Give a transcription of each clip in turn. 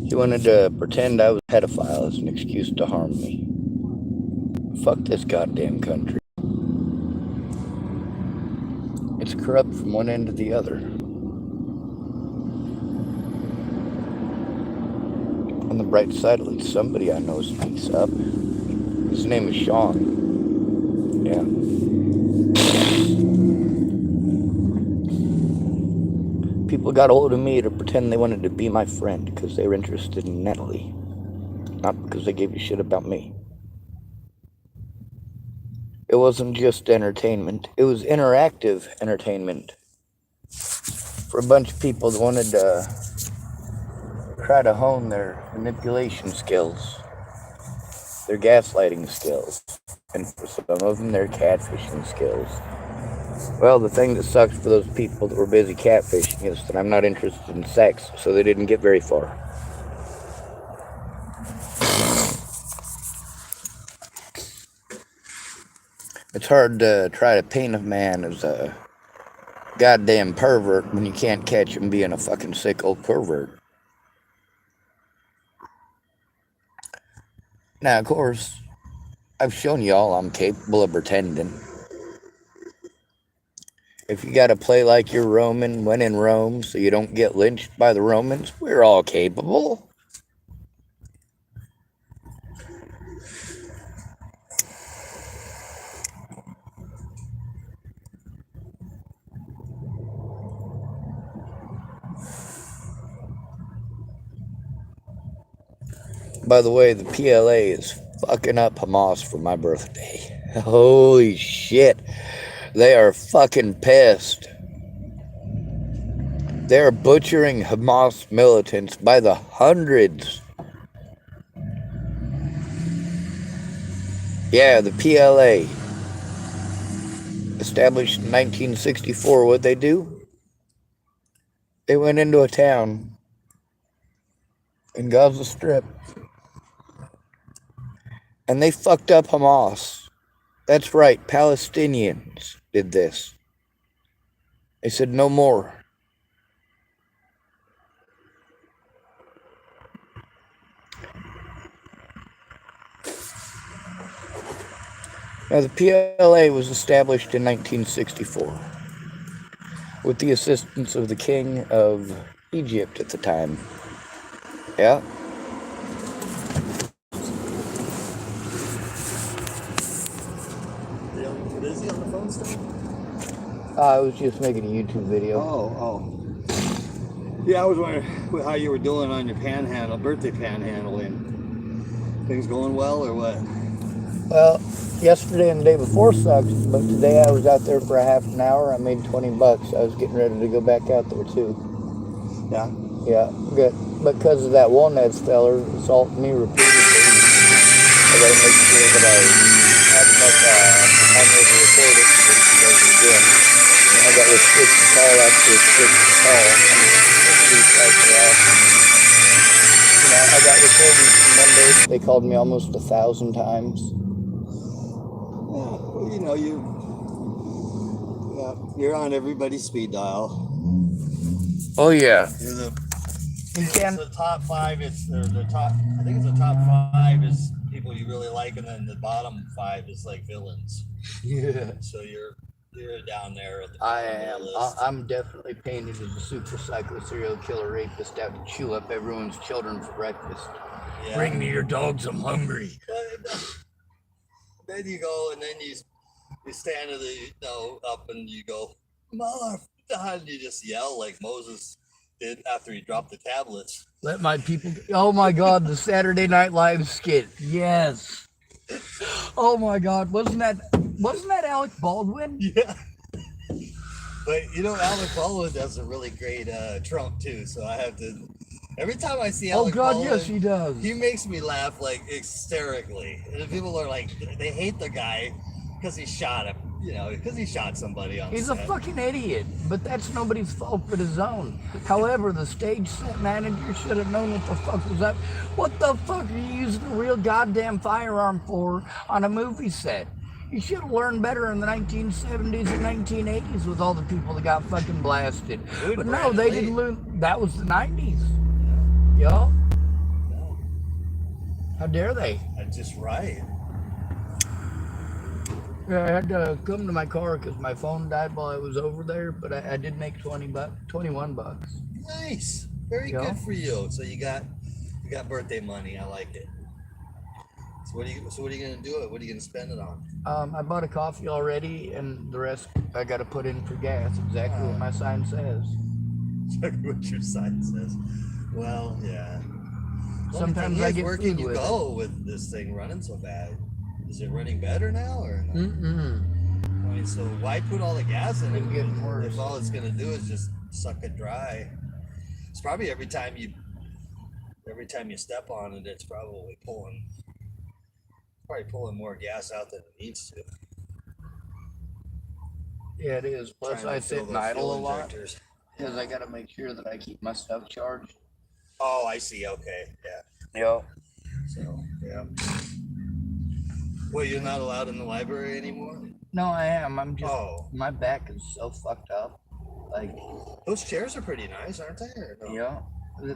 He wanted to pretend I was a pedophile as an excuse to harm me. Fuck this goddamn country. It's corrupt from one end to the other. On the bright side, at least somebody I know speaks up. His name is Sean. Yeah. People got hold of me to pretend they wanted to be my friend because they were interested in Natalie, not because they gave a shit about me. It wasn't just entertainment, it was interactive entertainment for a bunch of people that wanted to try to hone their manipulation skills, their gaslighting skills, and for some of them, their catfishing skills. Well, the thing that sucks for those people that were busy catfishing is that I'm not interested in sex, so they didn't get very far. It's hard to try to paint a man as a goddamn pervert when you can't catch him being a fucking sick old pervert. Now, of course, I've shown y'all I'm capable of pretending. If you gotta play like you're Roman when in Rome so you don't get lynched by the Romans, we're all capable. By the way, the PLA is fucking up Hamas for my birthday. Holy shit. They are fucking pissed. They are butchering Hamas militants by the hundreds. Yeah, the PLA. Established in 1964, what'd they do? They went into a town in Gaza Strip and they fucked up Hamas. That's right, Palestinians did this. They said no more. Now, the PLA was established in 1964 with the assistance of the king of Egypt at the time. Yeah. Is he on the phone still? I was just making a YouTube video. Oh. Yeah, I was wondering how you were doing on your birthday panhandling. Things going well or what? Well, yesterday and the day before sucked, but today I was out there for a half an hour. I made $20. I was getting ready to go back out there too. Yeah? Yeah, good. Because of that wolnez feller assaulting me repeatedly, I gotta make sure that I have enough time to record it so that he does it again. And I got restricted call after restricted call. These guys are awesome. I got recordings from Monday. They called me almost 1,000 times. Well, you're on everybody's speed dial. Oh yeah. It's the top 5. It's the top. I think it's the top 5 is people you really like, and then the bottom 5 is like villains. Yeah. So you're down there at the I bottom am. of the list. I'm definitely painted as a super psycho serial killer rapist out to chew up everyone's children for breakfast. Yeah. Bring me your dogs. I'm hungry. Then you go, and then you stand up, and you go, "Mother," and you just yell like Moses did after he dropped the tablets. Let my people. Oh my God, the Saturday Night Live skit. Yes. Oh my God, wasn't that Alec Baldwin? Yeah. But Alec Baldwin does a really great Trump too. So I have to. Every time I see Alec Baldwin, yes, he does. He makes me laugh like hysterically. And people are like, they hate the guy because he shot him. Because he shot somebody on He's set. a fucking idiot, but that's nobody's fault but his own. However, the stage set manager should have known what the fuck was up. What the fuck are you using a real goddamn firearm for on a movie set? You should have learned better in the 1970s and 1980s with all the people that got fucking blasted. Dude, but no, they didn't learn. That was the 90s. Yeah. dare they? That's just right. Yeah, I had to come to my car because my phone died while I was over there, but I did make 21 bucks. Nice. Very Yeah. good for you. So you got birthday money. I like it. So what are you gonna do it? What are you gonna spend it on? I bought a coffee already, and the rest I got to put in for gas. Exactly what my sign says. What your sign says. Well, yeah. Sometimes I get where food can you with go with this thing running so bad? Is it running better now or not? Mm-mm. I mean, so why put all the gas in it? It's getting worse. If all it's gonna do is just suck it dry. It's probably every time you step on it, it's probably pulling more gas out than it needs to. Yeah, it is. Plus, I sit and idle a lot injectors. because I got to make sure that I keep my stuff charged. Oh, I see. Okay, yeah. Yeah. So, yeah. Well, you're not allowed in the library anymore? No, I am. I'm just. Oh. My back is so fucked up. Like. Those chairs are pretty nice, aren't they? Or no? Yeah,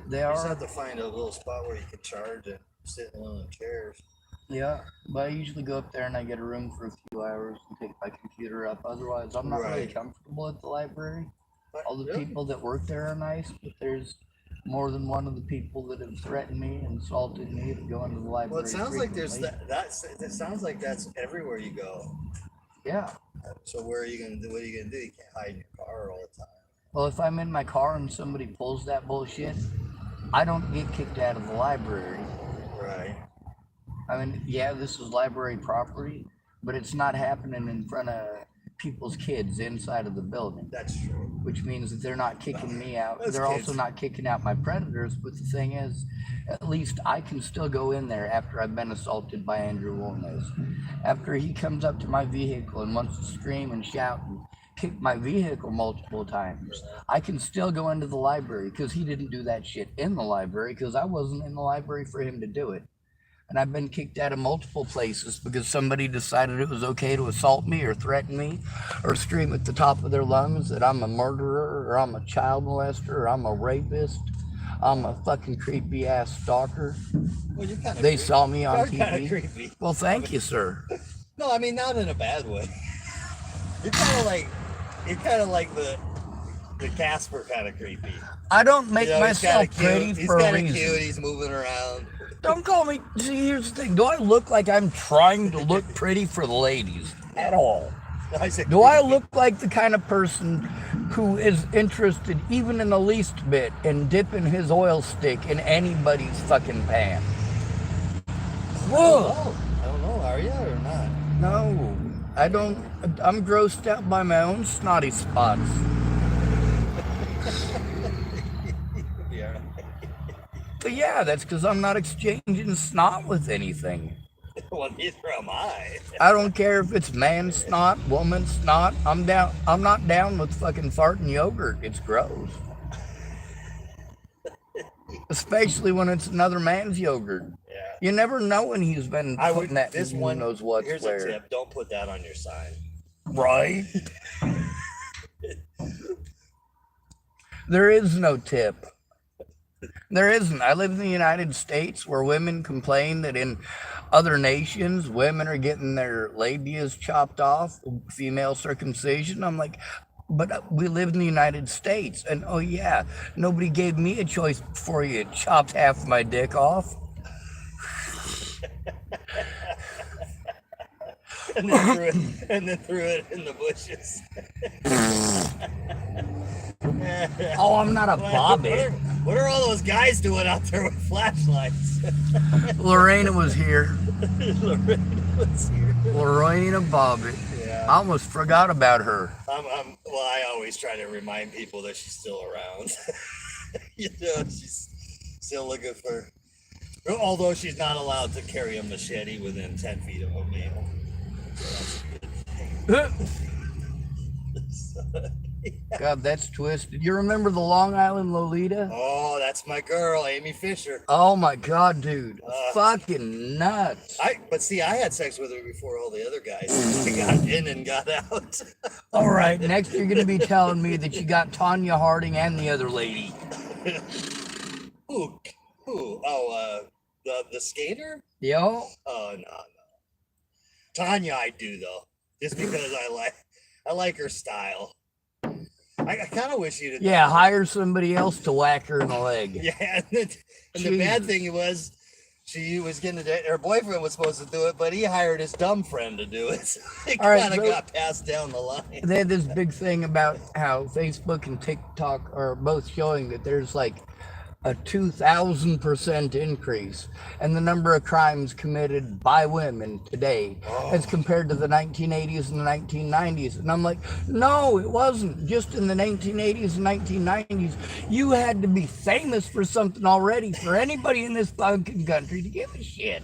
they You just are. have to find a little spot where you can charge and sit in one of the chairs. Yeah, but I usually go up there and I get a room for a few hours and take my computer up. Otherwise, I'm not really comfortable at the library. All the people that work there are nice, but there's more than one of the people that have threatened me and assaulted me to go into the library. Well, it sounds like frequently. it sounds like that's everywhere you go. Yeah. So what are you gonna do? You can't hide in your car all the time. Well, if I'm in my car and somebody pulls that bullshit, I don't get kicked out of the library. Right. I mean, yeah, this is library property, but it's not happening in front of people's kids inside of the building. That's true. Which means that they're not kicking me out. They're kids. also not kicking out my predators. But the thing is, at least I can still go in there after I've been assaulted by Andrew Wolnez. After he comes up to my vehicle and wants to scream and shout and kick my vehicle multiple times, I can still go into the library because he didn't do that shit in the library because I wasn't in the library for him to do it. And I've been kicked out of multiple places because somebody decided it was okay to assault me or threaten me or scream at the top of their lungs that I'm a murderer or I'm a child molester or I'm a rapist. I'm a fucking creepy ass stalker. Well, you're kind of They saw me on You're TV. kind of creepy. Well, thank you, sir. No, I mean not in a bad way. You're kind of like the Casper kind of creepy. I don't make myself pretty for a reason. He's kind of cute. He's moving around. Don't call me. See, here's the thing. Do I look like I'm trying to look pretty for the ladies at all? Do I look like the kind of person who is interested, even in the least bit, in dipping his oil stick in anybody's fucking pan? Whoa! I don't know. Are you or not? No, I don't. I'm grossed out by my own snotty spots. But yeah, that's because I'm not exchanging snot with anything. Well, neither am I. I don't care if it's man snot, woman snot. I'm not down with fucking farting yogurt. It's gross. Especially when it's another man's yogurt. Yeah. You never know when he's been putting that. This who one knows what's here's where. a tip: don't put that on your sign. Right. There is no tip. There isn't. I live in the United States where women complain that in other nations, women are getting their labias chopped off, female circumcision. I'm like, but we live in the United States. And oh yeah, nobody gave me a choice before you chopped half my dick off. and then threw it in the bushes. Oh, I'm not a bobby. What are all those guys doing out there with flashlights? Lorena was here. Lorena was here. Lorena Bobbitt. Yeah. I almost forgot about her. Well, I always try to remind people that she's still around. You know, she's still looking for. Although she's not allowed to carry a machete within 10 feet of a male. So that's a good thing. God, that's twisted. You remember the Long Island Lolita? Oh, that's my girl, Amy Fisher. Oh my God, dude. Fucking nuts. But see, I had sex with her before all the other guys. I got in and got out. All right, next you're going to be telling me that you got Tanya Harding and the other lady. Who? Oh, The skater? Yo. Oh no. Tanya, I do though, just because I like her style. I kind of wish you'd. Yeah, hire somebody else to whack her in the leg. Yeah, and the bad thing was, she was getting her boyfriend was supposed to do it, but he hired his dumb friend to do it. So it kind of got passed down the line. They had this big thing about how Facebook and TikTok are both showing that there's like a 2,000% increase in the number of crimes committed by women today as compared to the 1980s and the 1990s. And I'm like, no, it wasn't. Just in the 1980s and 1990s, you had to be famous for something already for anybody in this fucking country to give a shit.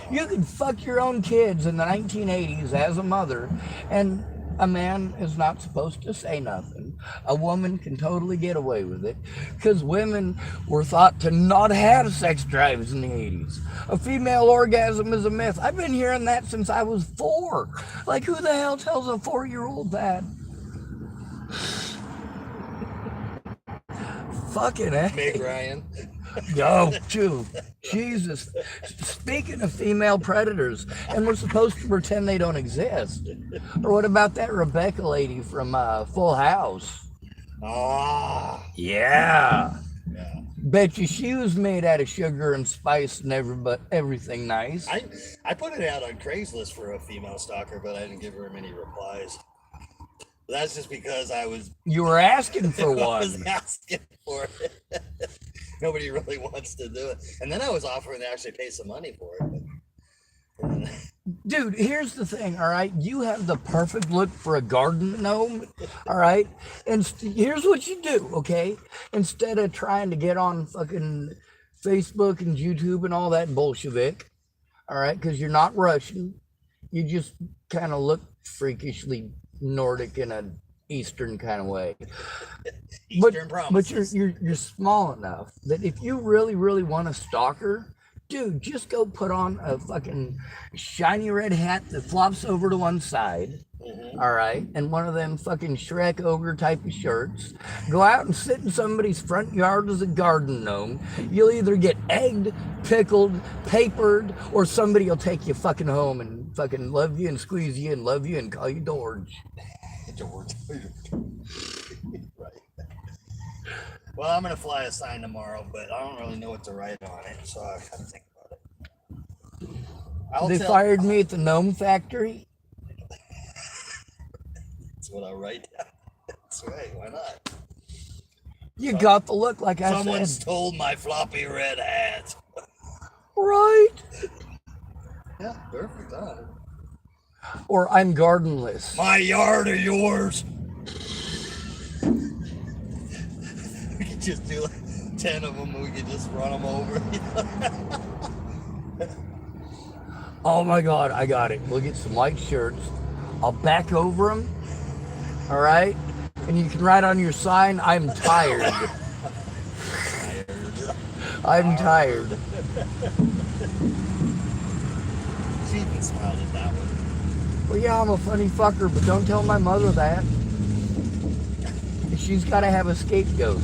You could fuck your own kids in the 1980s as a mother, and a man is not supposed to say nothing. A woman can totally get away with it because women were thought to not have sex drives in the 80s. A female orgasm is a myth. I've been hearing that since I was 4. Like, who the hell tells a 4-year-old that? Fucking A. Meg Ryan. Yo, dude, Jesus. Speaking of female predators, and we're supposed to pretend they don't exist. Or what about that Rebecca lady from Full House? Ah. Yeah. Bet you she was made out of sugar and spice and everything nice. I put it out on Craigslist for a female stalker, but I didn't give her many replies. That's just because You were asking for one. I was asking for it. Nobody really wants to do it. And then I was offering to actually pay some money for it. But... Dude, here's the thing, all right? You have the perfect look for a garden gnome, all right? And here's what you do, okay? Instead of trying to get on fucking Facebook and YouTube and all that Bolshevik, all right? Because you're not Russian. You just kind of look freakishly Nordic in a Eastern kind of way. But you're small enough that if you really want a stalker, dude, just go put on a fucking shiny red hat that flops over to one side, all right, and one of them fucking Shrek ogre type of shirts. Go out and sit in somebody's front yard as a garden gnome. You'll either get egged, pickled, papered, or somebody will take you fucking home and fucking love you and squeeze you and love you and call you George. George. Right. Well, I'm gonna fly a sign tomorrow, but I don't really know what to write on it, so I gotta think about it. They fired me at the gnome factory. That's what I'll write down. That's right. Why not? You got the look, like I said. Someone stole my floppy red hat. Right. Yeah, perfect. Huh? Or I'm gardenless. My yard or yours? We could just do like 10 of them and we could just run them over. Oh my God, I got it. We'll get some white shirts. I'll back over them. All right? And you can write on your sign, I'm tired. I'm tired. She even smiled at that one. Well, yeah, I'm a funny fucker, but don't tell my mother that. She's got to have a scapegoat.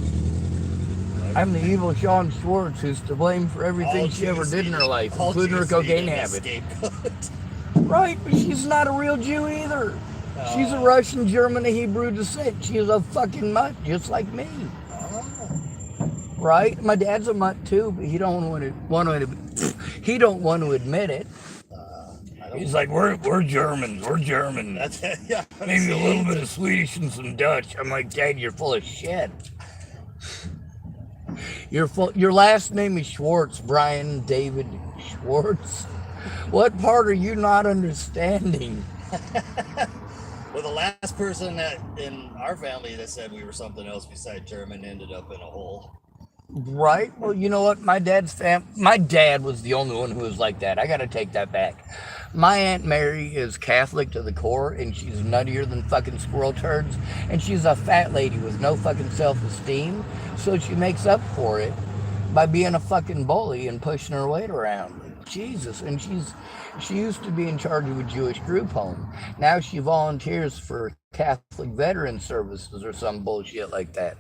I'm the evil Sean Schwartz who's to blame for everything she ever did in her life, including her cocaine habit. Right, but she's not a real Jew either. She's a Russian, German, and Hebrew descent. She's a fucking mutt, just like me. Right? My dad's a mutt too, but he don't want to admit it. He's like, we're Germans. We're German. Yeah. Maybe a little bit of Swedish and some Dutch. I'm like, Dad, you're full of shit. Your last name is Schwartz, Brian David Schwartz. What part are you not understanding? Well, the last person that in our family that said we were something else besides German ended up in a hole. Right? Well, you know what? My dad was the only one who was like that. I got to take that back. My Aunt Mary is Catholic to the core, and she's nuttier than fucking squirrel turds, and she's a fat lady with no fucking self-esteem, so she makes up for it by being a fucking bully and pushing her weight around. Jesus, and she used to be in charge of a Jewish group home. Now she volunteers for Catholic Veteran Services or some bullshit like that.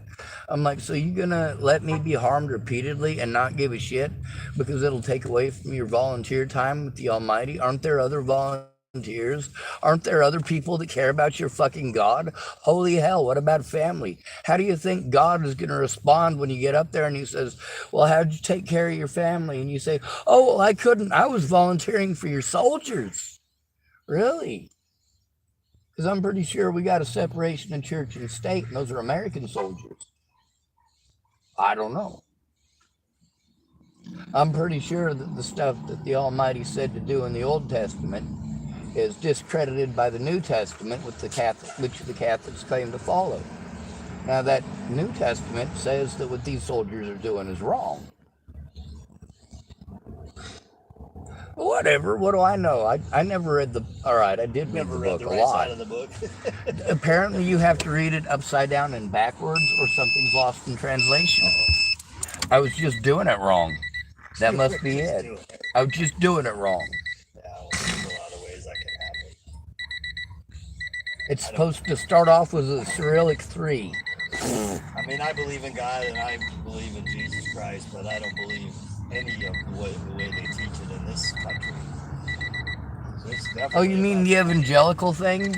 I'm like, so you gonna let me be harmed repeatedly and not give a shit because it'll take away from your volunteer time with the Almighty? Aren't there other volunteers? Aren't there other people that care about your fucking God? Holy hell, what about family? How do you think God is going to respond when you get up there and he says, well, how'd you take care of your family? And you say, oh, well, I couldn't. I was volunteering for your soldiers. Really? Because I'm pretty sure we got a separation of church and state, and those are American soldiers. I don't know. I'm pretty sure that the stuff that the Almighty said to do in the Old Testament is discredited by the New Testament, which the Catholics claim to follow. Now, that New Testament says that what these soldiers are doing is wrong. Whatever, what do I know? I never read the... All right, I did read the book a lot. Side of the book. Apparently, you have to read it upside down and backwards, or something's lost in translation. I was just doing it wrong. That must be it. I was just doing it wrong. Yeah, well, there's a lot of ways that can happen. It's supposed to start off with a Cyrillic 3. I mean, I believe in God and I believe in Jesus Christ, but I don't believe any of the way they teach it in this country. Oh, you mean the evangelical thing?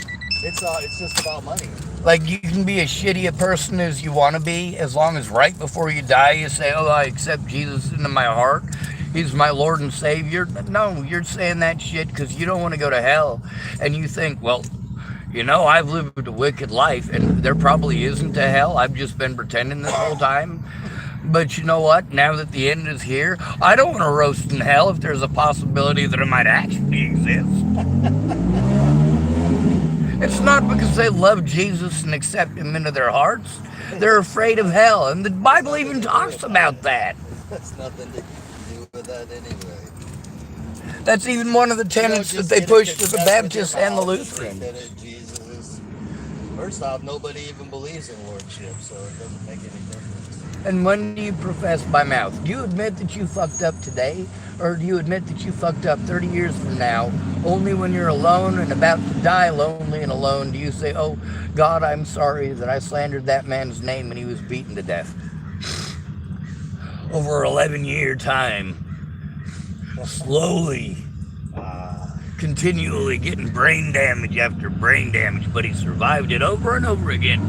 It's just about money. Like, you can be as shitty a person as you want to be, as long as right before you die you say, oh, I accept Jesus into my heart. He's my Lord and Savior. No, you're saying that shit because you don't want to go to hell. And you think, well, you know, I've lived a wicked life, and there probably isn't a hell. I've just been pretending this whole time. But you know what? Now that the end is here, I don't want to roast in hell if there's a possibility that it might actually exist. It's not because they love Jesus and accept him into their hearts. They're afraid of hell, and the Bible even talks about that. That's nothing to do with that anyway. That's even one of the tenets that they push to the Baptists and the Lutherans. Jesus is, first off, nobody even believes in lordship, so it doesn't make any difference. And when do you profess by mouth? Do you admit that you fucked up today? Or do you admit that you fucked up 30 years from now? Only when you're alone and about to die lonely and alone do you say, oh, God, I'm sorry that I slandered that man's name and he was beaten to death. Over 11-year time. Slowly. Continually getting brain damage after brain damage, but he survived it over and over again.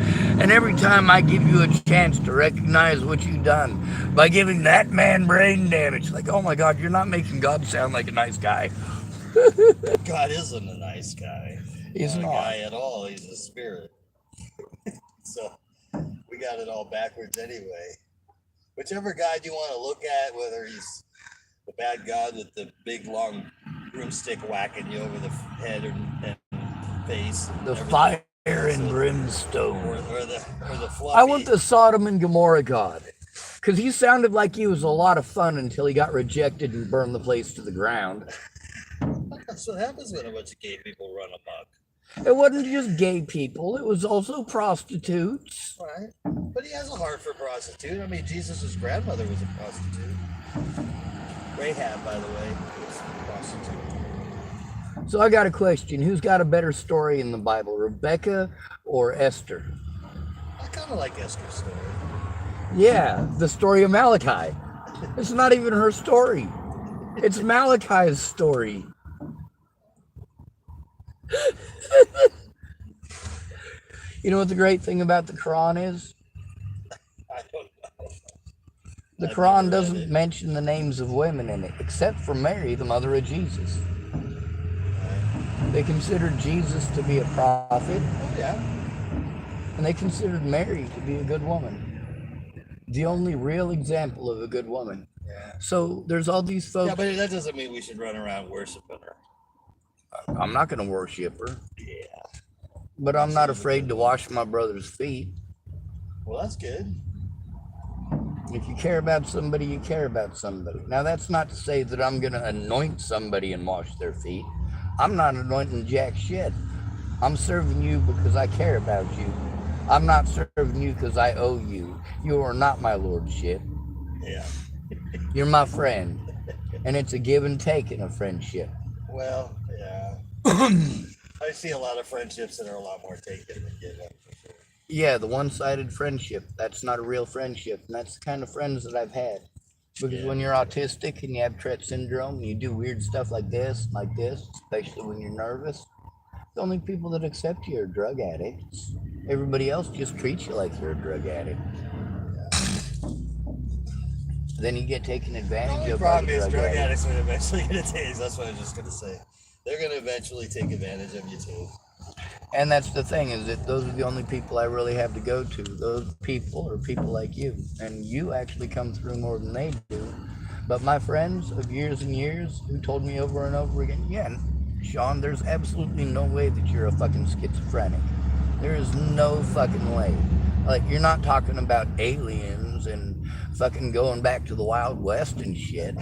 And every time I give you a chance to recognize what you've done by giving that man brain damage, like, oh my God, you're not making God sound like a nice guy. God isn't a nice guy. He's not a guy at all. He's a spirit. So we got it all backwards anyway. Whichever God you want to look at, whether he's the bad God with the big long broomstick whacking you over the head and face. And the fire and brimstone. Or the fluffy. I want the Sodom and Gomorrah God. Because he sounded like he was a lot of fun until he got rejected and burned the place to the ground. That's what happens when a bunch of gay people run amok. It wasn't just gay people. It was also prostitutes. Right. But he has a heart for prostitute. I mean, Jesus' grandmother was a prostitute. Rahab, by the way, was a prostitute. So I got a question. Who's got a better story in the Bible, Rebecca or Esther? I kind of like Esther's story. Yeah, the story of Malachi. It's not even her story. It's Malachi's story. You know what the great thing about the Quran is? I don't know. The Quran doesn't mention the names of women in it, except for Mary, the mother of Jesus. They considered Jesus to be a prophet. Oh, yeah. And they considered Mary to be a good woman. The only real example of a good woman. Yeah. So there's all these folks. Yeah, but that doesn't mean we should run around worshiping her. I'm not going to worship her. Yeah. But I'm not afraid to wash my brother's feet. Well, that's good. If you care about somebody, you care about somebody. Now, that's not to say that I'm going to anoint somebody and wash their feet. I'm not anointing jack shit. I'm serving you because I care about you. I'm not serving you because I owe you. You are not my lordship. Yeah. You're my friend. And it's a give and take in a friendship. Well, yeah. I see a lot of friendships that are a lot more taken than given. Yeah, the one-sided friendship. That's not a real friendship. And that's the kind of friends that I've had. Because Yeah. when you're autistic and you have Tourette syndrome and you do weird stuff like this, especially when you're nervous, the only people that accept you are drug addicts. Everybody else just treats you like you're a drug addict. Then you get taken The advantage only of by problem the is drug drug addicts. addicts are eventually going to take. That's what I was just going to say. They're going to eventually take advantage of you too. And that's the thing, is that those are the only people I really have to go to. Those people are people like you. And you actually come through more than they do. But my friends of years and years who told me over and over again, yeah, Sean, there's absolutely no way that you're a fucking schizophrenic. There is no fucking way. Like, you're not talking about aliens and fucking going back to the Wild West and shit.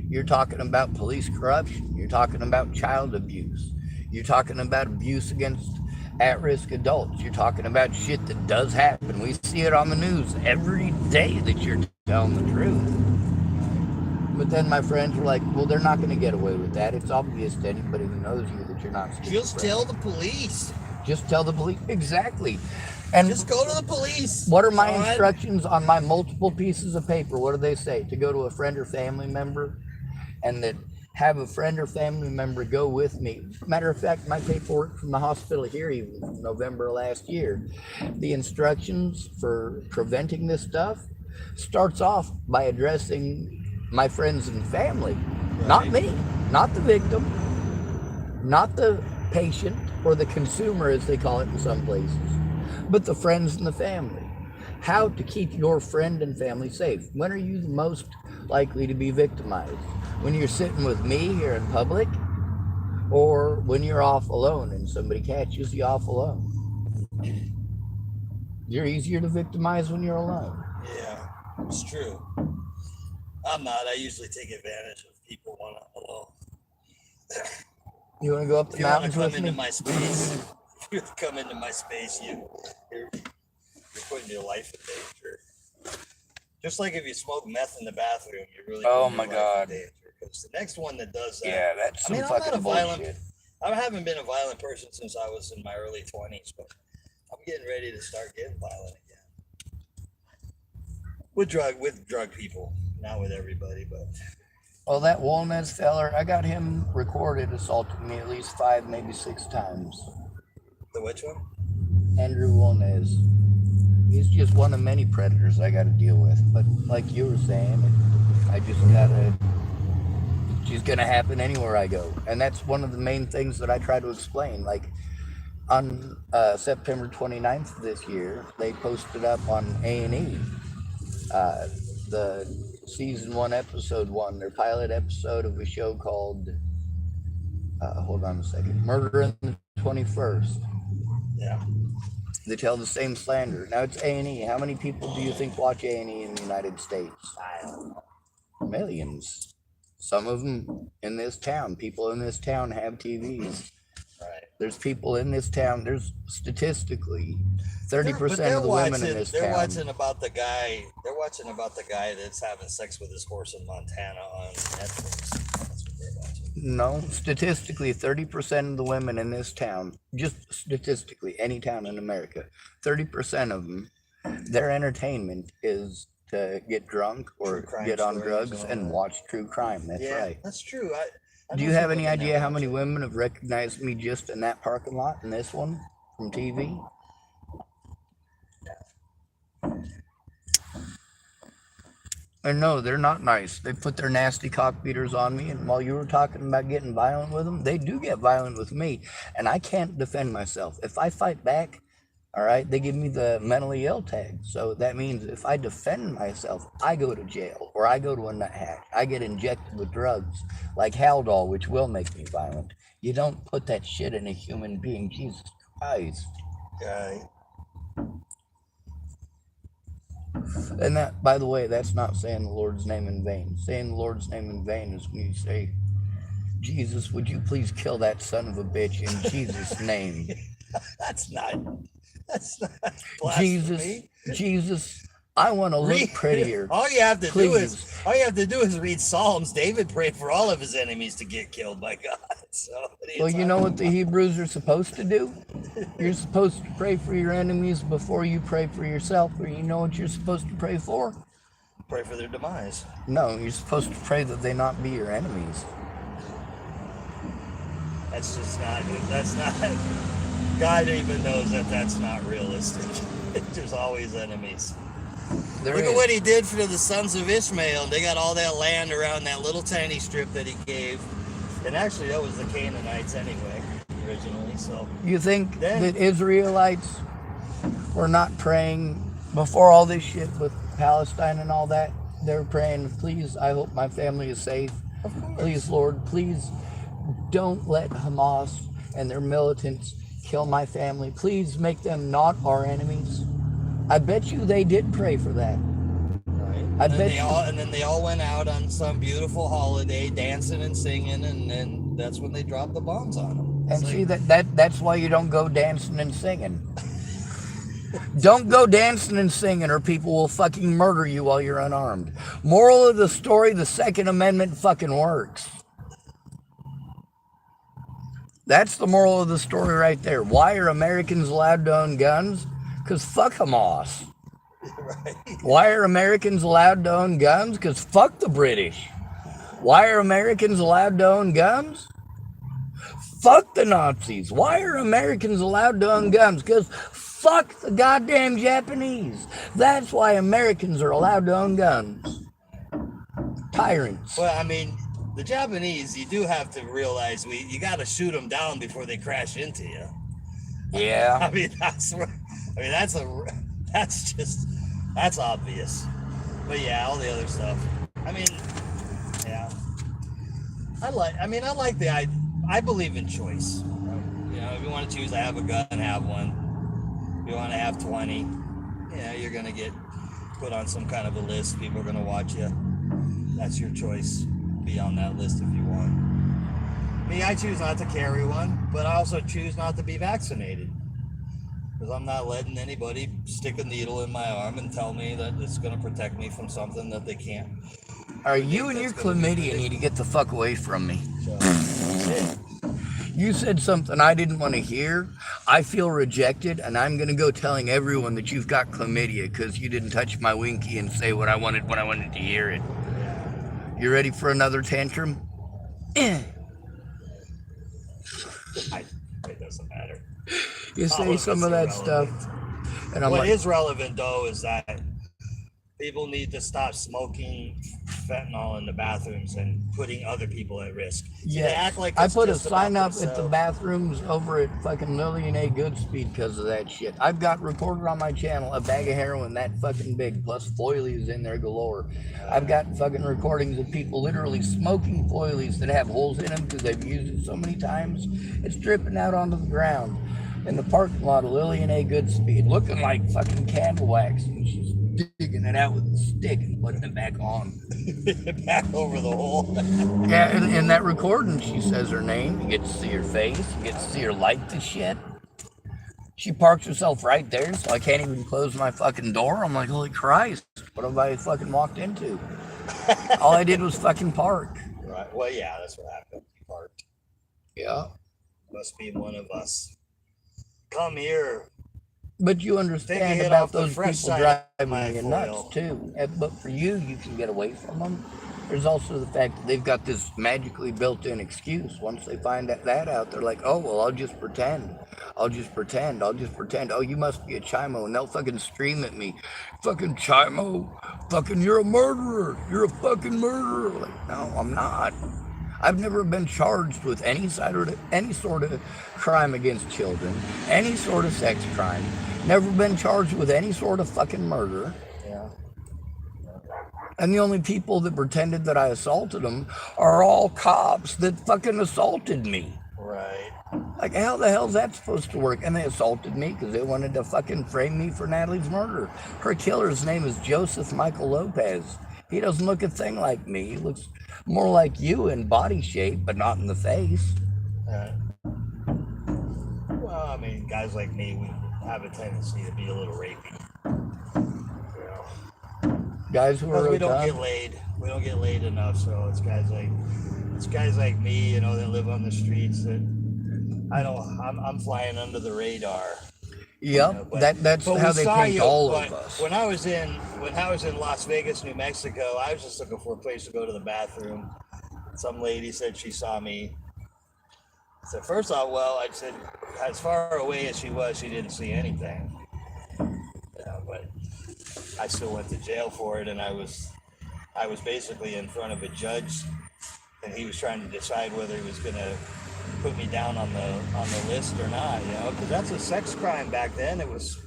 You're talking about police corruption. You're talking about child abuse. You're talking about abuse against at-risk adults. You're talking about shit that does happen. We see it on the news every day that you're telling the truth. But then my friends were like, well, they're not going to get away with that. It's obvious to anybody who knows you that you're not schizophrenic. Just tell the police. Just tell the police. Exactly. And just go to the police. What are my instructions on my multiple pieces of paper? What do they say? To go to a friend or family member and that have a friend or family member go with me. Matter of fact, my paperwork from the hospital here, even from November last year, the instructions for preventing this stuff starts off by addressing my friends and family, right. Not me, not the victim, not the patient or the consumer, as they call it in some places, but the friends and the family. How to keep your friend and family safe. When are you the most likely to be victimized? When you're sitting with me here in public, or when you're off alone and somebody catches you off alone? You're easier to victimize when you're alone. Yeah, it's true. I'm not. I usually take advantage of people when I'm alone. You want to go up the mountains with me? If you want to come into my space, if you come into my space, you're putting your life in danger. Just like if you smoke meth in the bathroom, you're really putting your life in danger. Because the next one that does that, yeah, that's some fucking bullshit. I haven't been a violent person since I was in my early 20s, but I'm getting ready to start getting violent again. With drug people, not with everybody, but. Well, that Wolnez feller, I got him recorded assaulting me at least 5, maybe 6 times. The which one? Andrew Wolnez. He's just one of many predators I got to deal with. But like you were saying, I just gotta. It's just gonna happen anywhere I go, and that's one of the main things that I try to explain. Like on September 29th of this year, they posted up on A&E the season 1, episode 1, their pilot episode of a show called. Hold on a second. Murder in the 21st. Yeah. They tell the same slander. Now it's A&E. How many people do you think watch A&E in the United States? I don't know. Millions. Some of them in this town. People in this town have TVs. Right. There's people in this town. There's statistically 30% of the women in this town. They're watching about the guy. They're watching about the guy that's having sex with his horse in Montana on Netflix. That's what they're watching. No, statistically, 30% of the women in this town, just statistically, any town in America, 30% of them, their entertainment is to get drunk or get on drugs and watch true crime. That's right. That's true. Do you have any idea how many women have recognized me just in that parking lot, in this one, from TV? And no, they're not nice. They put their nasty cock beaters on me, and while you were talking about getting violent with them, they do get violent with me, and I can't defend myself. If I fight back, all right, they give me the mentally ill tag. So that means if I defend myself, I go to jail, or I go to a nut hatch. I get injected with drugs, like Haldol, which will make me violent. You don't put that shit in a human being. Jesus Christ. Guy. And that, by the way, that's not saying the Lord's name in vain. Saying the Lord's name in vain is when you say, Jesus, would you please kill that son of a bitch in Jesus' name? That's not blasphemy. Jesus, I want to look prettier. All you have to Please. do is read Psalms. David prayed for all of his enemies to get killed by God. So Well, you know what the Hebrews are supposed to do? You're supposed to pray for your enemies before you pray for yourself. Or you know what you're supposed to pray for? Pray for their demise. No, you're supposed to pray that they not be your enemies. That's just not. That's not. God even knows that that's not realistic. There's always enemies. Look at what he did for the sons of Ishmael. They got all that land around that little tiny strip that he gave. And actually, that was the Canaanites anyway, originally. So you think that Israelites were not praying before all this shit with Palestine and all that? They're praying, please, I hope my family is safe. Of course. Please, Lord, please don't let Hamas and their militants kill my family. Please make them not our enemies. I bet you they did pray for that. Right. And then they all went out on some beautiful holiday, dancing and singing, and then that's when they dropped the bombs on them. And see that's why you don't go dancing and singing. Don't go dancing and singing, or people will fucking murder you while you're unarmed. Moral of the story: the Second Amendment fucking works. That's the moral of the story right there. Why are Americans allowed to own guns? Because fuck Hamas. Right. Why are Americans allowed to own guns? Because fuck the British. Why are Americans allowed to own guns? Fuck the Nazis. Why are Americans allowed to own guns? Because fuck the goddamn Japanese. That's why Americans are allowed to own guns. Tyrants. Well, I mean, the Japanese, you do have to realize you got to shoot them down before they crash into you. Yeah. I mean, that's obvious. But yeah, all the other stuff. I mean, yeah. I believe in choice. You know, if you want to choose to have a gun, have one. If you want to have 20, you're going to get put on some kind of a list. People are going to watch you. That's your choice. Be on that list if you want. Me, I choose not to carry one, but I also choose not to be vaccinated. Because I'm not letting anybody stick a needle in my arm and tell me that it's going to protect me from something that they can't. You and your chlamydia need to get the fuck away from me. So, you said something I didn't want to hear. I feel rejected, and I'm going to go telling everyone that you've got chlamydia because you didn't touch my winky and say what I wanted when I wanted to hear it. You ready for another tantrum? It doesn't matter. You say some of that stuff, and I'm what like, is relevant though is that people need to stop smoking fentanyl in the bathrooms and putting other people at risk. yeah. They act like I it's put a just sign about up at the themselves. bathrooms over at fucking Lillian A. Goodspeed because of that shit. I've got recorded on my channel a bag of heroin that fucking big, plus foilies in there galore. I've got fucking recordings of people literally smoking foilies that have holes in them because they've used it so many times. It's dripping out onto the ground in the parking lot of Lillian A. Goodspeed, looking like fucking candle wax, and she's digging it out with a stick and putting it back on. Back over the hole. Yeah, in that recording, she says her name. You get to see her face. You get to see her light the shit. She parks herself right there, so I can't even close my fucking door. I'm like, holy Christ, what have I fucking walked into? All I did was fucking park. Right. Well, yeah, that's what happened. You parked. Yeah. Must be one of us. Come here. But you Take a understand hit about off the those fresh people side of driving my you foil. nuts too. But for you can get away from them. There's also the fact that they've got this magically built-in excuse. Once they find that out, they're like, oh, well, I'll just pretend. Oh, you must be a Chimo. And they'll fucking scream at me. Fucking Chimo. Fucking, you're a murderer. You're a fucking murderer. Like, no, I'm not. I've never been charged with any sort of crime against children, any sort of sex crime. Never been charged with any sort of fucking murder. Yeah. And the only people that pretended that I assaulted them are all cops that fucking assaulted me. Right. Like, how the hell's that supposed to work? And they assaulted me because they wanted to fucking frame me for Natalie's murder. Her killer's name is Joseph Michael Lopez. He doesn't look a thing like me. He looks more like you in body shape, but not in the face. Right. Well, I mean, guys like me, we have a tendency to be a little rapey. You know? Guys who Because are we don't tough. get laid. We don't get laid enough, so it's guys like me, that live on the streets that I'm flying under the radar. Yep, But that's we how they saw paint you. all But of us. when I was in Las Vegas, New Mexico, I was just looking for a place to go to the bathroom. Some lady said she saw me. I said, first off, I said, as far away as she was, she didn't see anything. But I still went to jail for it, and I was basically in front of a judge, and he was trying to decide whether he was going to put me down on the list or not. Because that's a sex crime back then. It was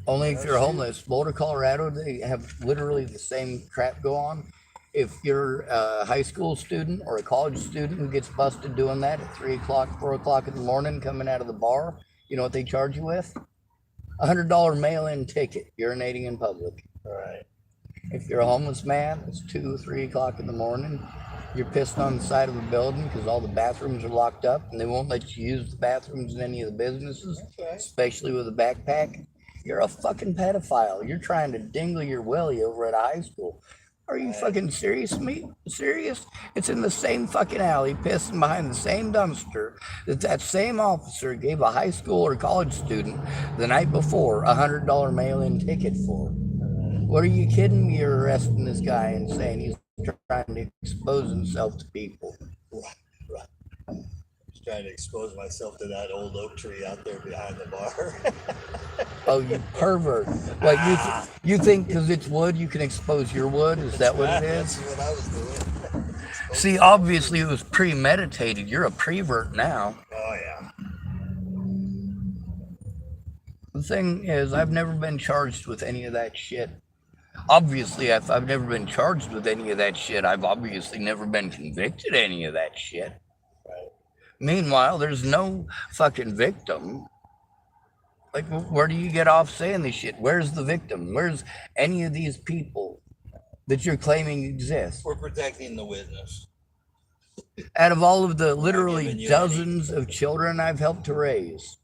Only if you're homeless. Boulder, Colorado, they have literally the same crap go on. If you're a high school student or a college student who gets busted doing that at 3 o'clock, 4 o'clock in the morning coming out of the bar, you know what they charge you with? $100 mail-in ticket, urinating in public. all right. If you're a homeless man, it's 2, 3 o'clock in the morning. You're pissed on the side of a building because all the bathrooms are locked up and they won't let you use the bathrooms in any of the businesses, especially with a backpack. You're a fucking pedophile. You're trying to dingle your willy over at a high school. Are you fucking serious, me? Serious? It's in the same fucking alley, pissing behind the same dumpster that same officer gave a high school or college student the night before $100 mail-in ticket for. What, are you kidding me? You're arresting this guy and saying he's trying to expose himself to people. Right. Just trying to expose myself to that old oak tree out there behind the bar. Oh, you pervert. Like, you think because it's wood you can expose your wood? Is that what it is? That's what I was doing. See, obviously it was premeditated. You're a prevert now. Oh, yeah. The thing is, I've never been charged with any of that shit. Obviously, if I've never been charged with any of that shit, I've obviously never been convicted of any of that shit. Right. Meanwhile, there's no fucking victim. Like, where do you get off saying this shit? Where's the victim? Where's any of these people that you're claiming exist? We're protecting the witness. Out of all of the literally dozens of children I've helped to raise,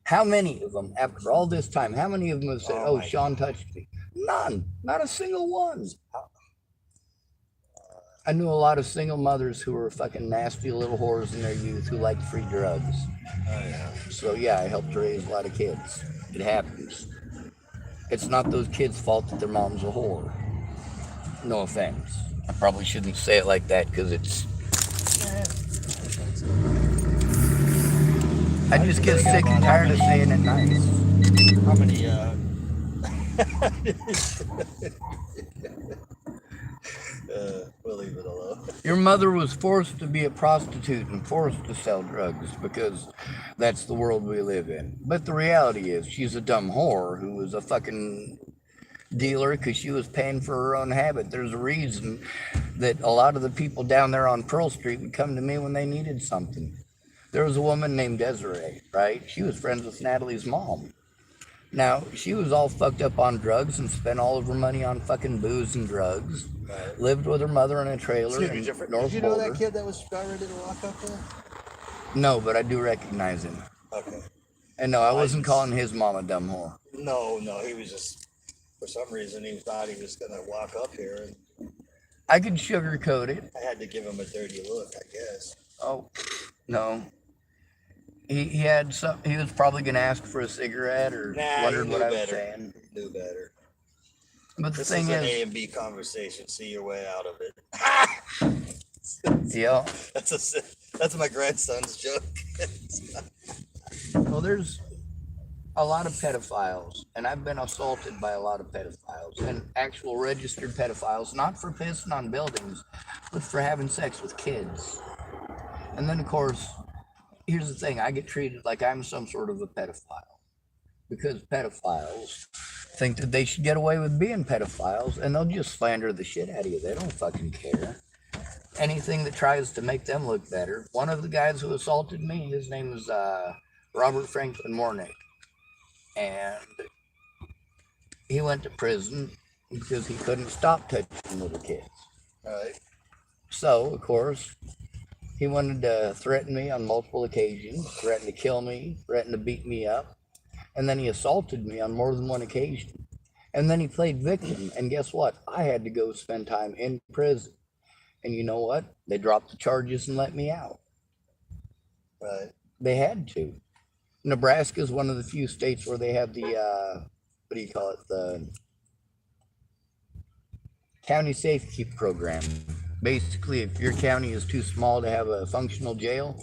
how many of them, after all this time, how many of them have said, oh, Sean touched me? None. Not a single one. I knew a lot of single mothers who were fucking nasty little whores in their youth who liked free drugs. Oh, yeah. So, yeah, I helped raise a lot of kids. It happens. It's not those kids' fault that their mom's a whore. No offense. I probably shouldn't say it like that because it's... I just get sick and tired of saying it nice. How many, we'll leave it alone. Your mother was forced to be a prostitute and forced to sell drugs because that's the world we live in. But the reality is she's a dumb whore who was a fucking dealer because she was paying for her own habit. There's a reason that a lot of the people down there on Pearl Street would come to me when they needed something. There was a woman named Desiree, right? She was friends with Natalie's mom. Now, she was all fucked up on drugs and spent all of her money on fucking booze and drugs. Right. Lived with her mother in a trailer in North Boulder. Did you know that kid that was about ready to walk up there? No, but I do recognize him. Okay. And no, I wasn't calling his mom a dumb whore. No, he was just, for some reason, he thought he was going to walk up here. And I could sugarcoat it. I had to give him a dirty look, I guess. Oh, no. He had some. He was probably going to ask for a cigarette or wondered what I was saying. He knew better. But the thing is, an A and B conversation. See your way out of it. Yeah. That's my grandson's joke. Well, there's a lot of pedophiles, and I've been assaulted by a lot of pedophiles, and actual registered pedophiles, not for pissing on buildings, but for having sex with kids. And then, of course, here's the thing, I get treated like I'm some sort of a pedophile because pedophiles think that they should get away with being pedophiles and they'll just slander the shit out of you. They don't fucking care. Anything that tries to make them look better. One of the guys who assaulted me, his name is Robert Franklin Mornick, and he went to prison because he couldn't stop touching little kids. All right. So, of course, he wanted to threaten me on multiple occasions, threatened to kill me, threatened to beat me up, and then he assaulted me on more than one occasion. And then he played victim. And guess what? I had to go spend time in prison. And you know what? They dropped the charges and let me out. Right. They had to. Nebraska is one of the few states where they have the, what do you call it? The county safekeep program. Basically, if your county is too small to have a functional jail,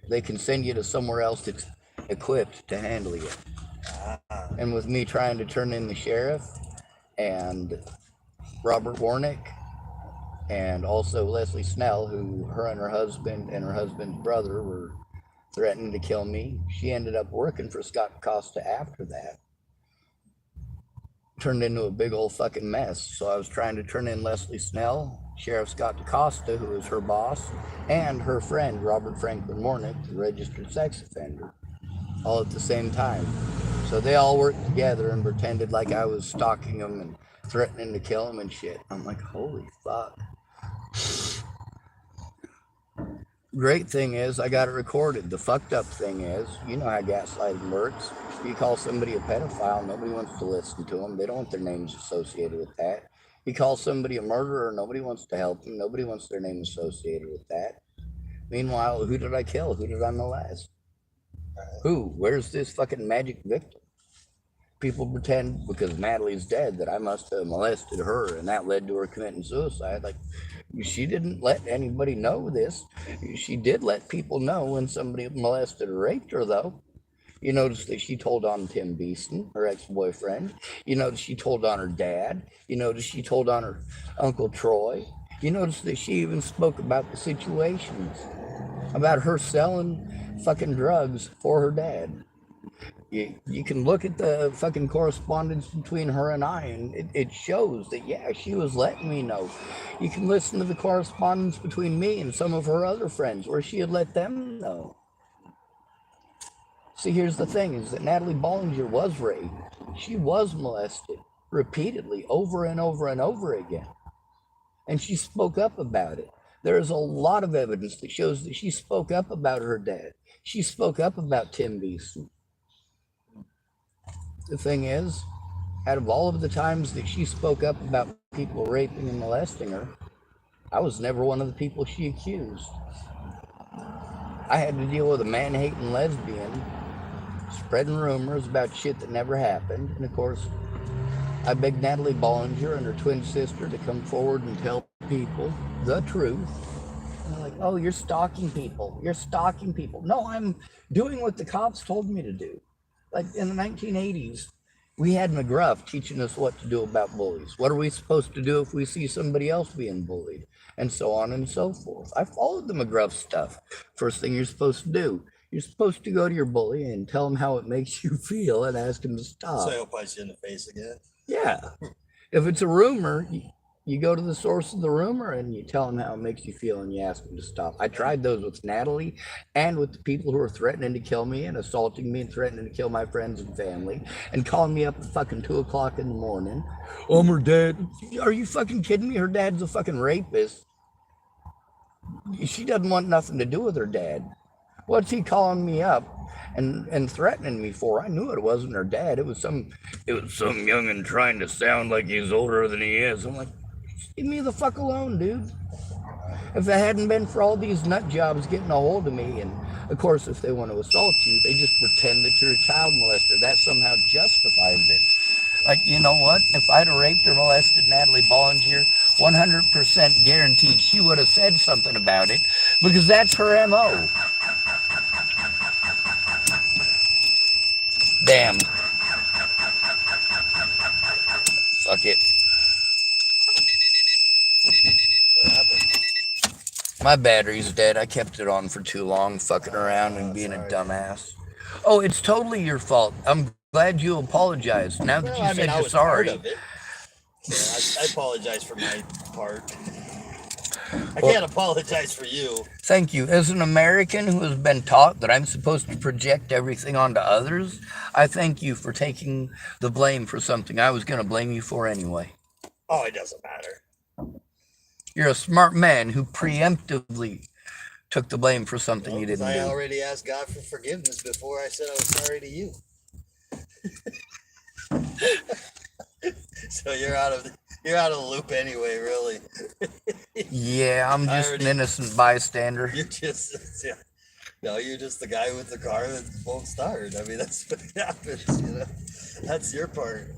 they can send you to somewhere else that's equipped to handle you. And with me trying to turn in the sheriff and Robert Warnick and also Leslie Snell, who her and her husband's brother were threatening to kill me, she ended up working for Scott Costa after that. Turned into a big old fucking mess. So I was trying to turn in Leslie Snell, Sheriff Scott DaCosta, who was her boss, and her friend, Robert Franklin Warnick, the registered sex offender, all at the same time. So they all worked together and pretended like I was stalking them and threatening to kill them and shit. I'm like, holy fuck. Great thing is, I got it recorded. The fucked up thing is, you know how gaslighting works. If you call somebody a pedophile, nobody wants to listen to them. They don't want their names associated with that. You call somebody a murderer, nobody wants to help them. Nobody wants their name associated with that. Meanwhile, who did I kill? Who did I molest? Who? Where's this fucking magic victim? People pretend because Natalie's dead that I must have molested her and that led to her committing suicide. Like, she didn't let anybody know this. She did let people know when somebody molested or raped her, though. You notice that she told on Tim Beeson, her ex-boyfriend. You notice she told on her dad. You notice she told on her Uncle Troy. You notice that she even spoke about the situations, about her selling fucking drugs for her dad. You can look at the fucking correspondence between her and I, and it shows that, yeah, she was letting me know. You can listen to the correspondence between me and some of her other friends where she had let them know. See, here's the thing, is that Natalie Bollinger was raped. She was molested repeatedly, over and over and over again. And she spoke up about it. There is a lot of evidence that shows that she spoke up about her dad. She spoke up about Tim Beeson. The thing is, out of all of the times that she spoke up about people raping and molesting her, I was never one of the people she accused. I had to deal with a man-hating lesbian, spreading rumors about shit that never happened. And of course, I begged Natalie Bollinger and her twin sister to come forward and tell people the truth. And they're like, oh, you're stalking people. You're stalking people. No, I'm doing what the cops told me to do. Like in the 1980s, we had McGruff teaching us what to do about bullies. What are we supposed to do if we see somebody else being bullied? And so on and so forth. I followed the McGruff stuff. First thing you're supposed to do, you're supposed to go to your bully and tell him how it makes you feel and ask him to stop. So he'll punch you in the face again? Yeah. If it's a rumor, you go to the source of the rumor and you tell them how it makes you feel and you ask them to stop. I tried those with Natalie and with the people who were threatening to kill me and assaulting me and threatening to kill my friends and family and calling me up at fucking 2 o'clock in the morning. Oh, her dad. Are you fucking kidding me? Her dad's a fucking rapist. She doesn't want nothing to do with her dad. What's he calling me up and threatening me for? I knew it wasn't her dad. It was some youngin' trying to sound like he's older than he is. I'm like, leave me the fuck alone, dude. If it hadn't been for all these nut jobs getting a hold of me, and of course, if they want to assault you, they just pretend that you're a child molester. That somehow justifies it. Like, you know what? If I'd have raped or molested Natalie Bollinger, 100% guaranteed she would have said something about it, because that's her MO. Damn. Fuck it. My battery's dead. I kept it on for too long, fucking around and being a dumbass. Oh, it's totally your fault. I'm glad you apologized. Now that you said you're sorry. Part of it. So I apologize for my part. I can't apologize for you. Thank you. As an American who has been taught that I'm supposed to project everything onto others, I thank you for taking the blame for something I was going to blame you for anyway. Oh, it doesn't matter. You're a smart man who preemptively took the blame for something you didn't do. I already asked God for forgiveness before I said I was sorry to you. So you're out of the loop anyway, really. Yeah, I'm just an innocent bystander. You're just yeah. No, you're just the guy with the car that won't start. I mean, that's what happens, you know. That's your part.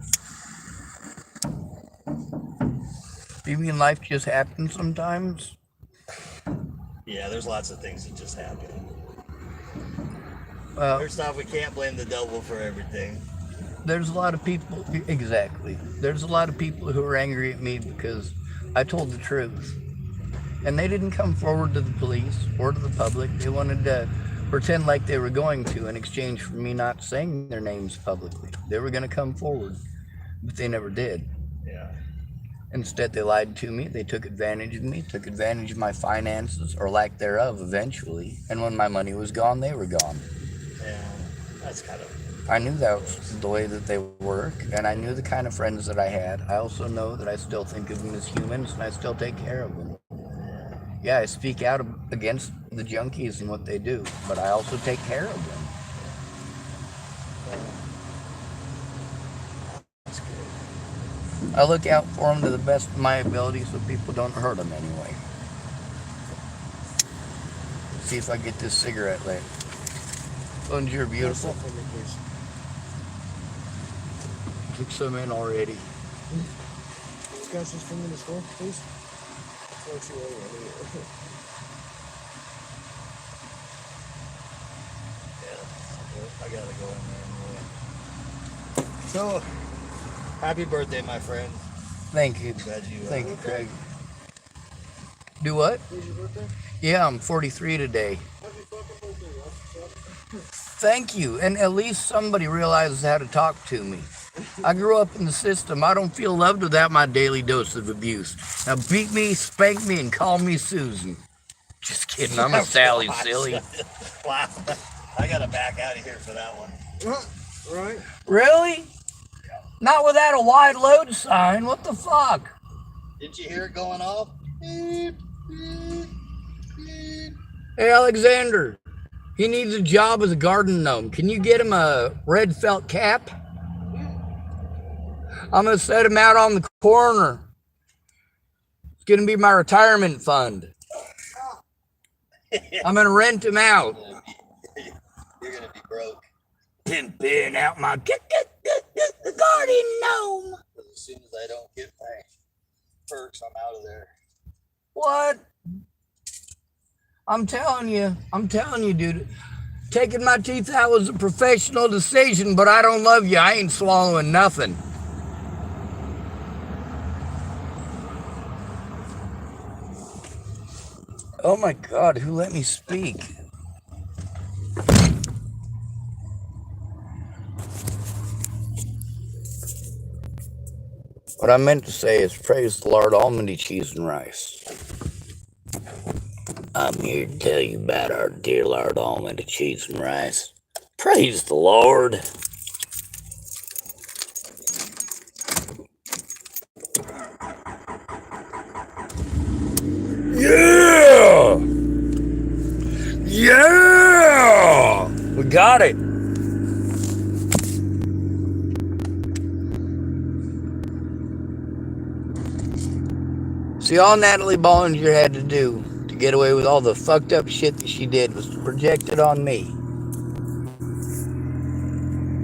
You mean life just happens sometimes? Yeah, there's lots of things that just happen. Well, First off, we can't blame the devil for everything. there's a lot of people, exactly. There's a lot of people who are angry at me because I told the truth. And they didn't come forward to the police or to the public. They wanted to pretend like they were going to in exchange for me not saying their names publicly. They were going to come forward, but they never did. Yeah. Instead, they lied to me. They took advantage of me, took advantage of my finances, or lack thereof, eventually. And when my money was gone, they were gone. Yeah, that's kind of... I knew that was the way that they work, and I knew the kind of friends that I had. I also know that I still think of them as humans, and I still take care of them. Yeah, I speak out against the junkies and what they do, but I also take care of them. That's good. I look out for them to the best of my ability so people don't hurt them anyway. See if I get this cigarette lit. Oh, and you're beautiful. Took some in already. Guys, just bring me this door, please. Yeah, I gotta go in there anyway. So, happy birthday, my friend. Thank you. Glad you. Thank you, Craig. Do what? Is your birthday? Yeah, I'm 43 today. Happy fucking birthday, man. Thank you. And at least somebody realizes how to talk to me. I grew up in the system. I don't feel loved without my daily dose of abuse. Now beat me, spank me, and call me Susan. Just kidding. I'm a Sally, silly. Wow. I gotta back out of here for that one. Right? Really? Not without a wide load sign. What the fuck? Didn't you hear it going off? Beep, beep, beep. Hey, Alexander. He needs a job as a garden gnome. Can you get him a red felt cap? I'm going to set him out on the corner. It's going to be my retirement fund. I'm going to rent him out. You're gonna be broke. Pimping out my garden gnome. As soon as I don't get my perks, I'm out of there. What? I'm telling you, dude. Taking my teeth out was a professional decision, but I don't love you. I ain't swallowing nothing. Oh my God, who let me speak? What I meant to say is praise the Lord Almighty cheese and rice. I'm here to tell you about our dear Lord Almighty cheese and rice. Praise the Lord. Yeah! Yeah! We got it. See, all Natalie Bollinger had to do to get away with all the fucked up shit that she did was to project it on me.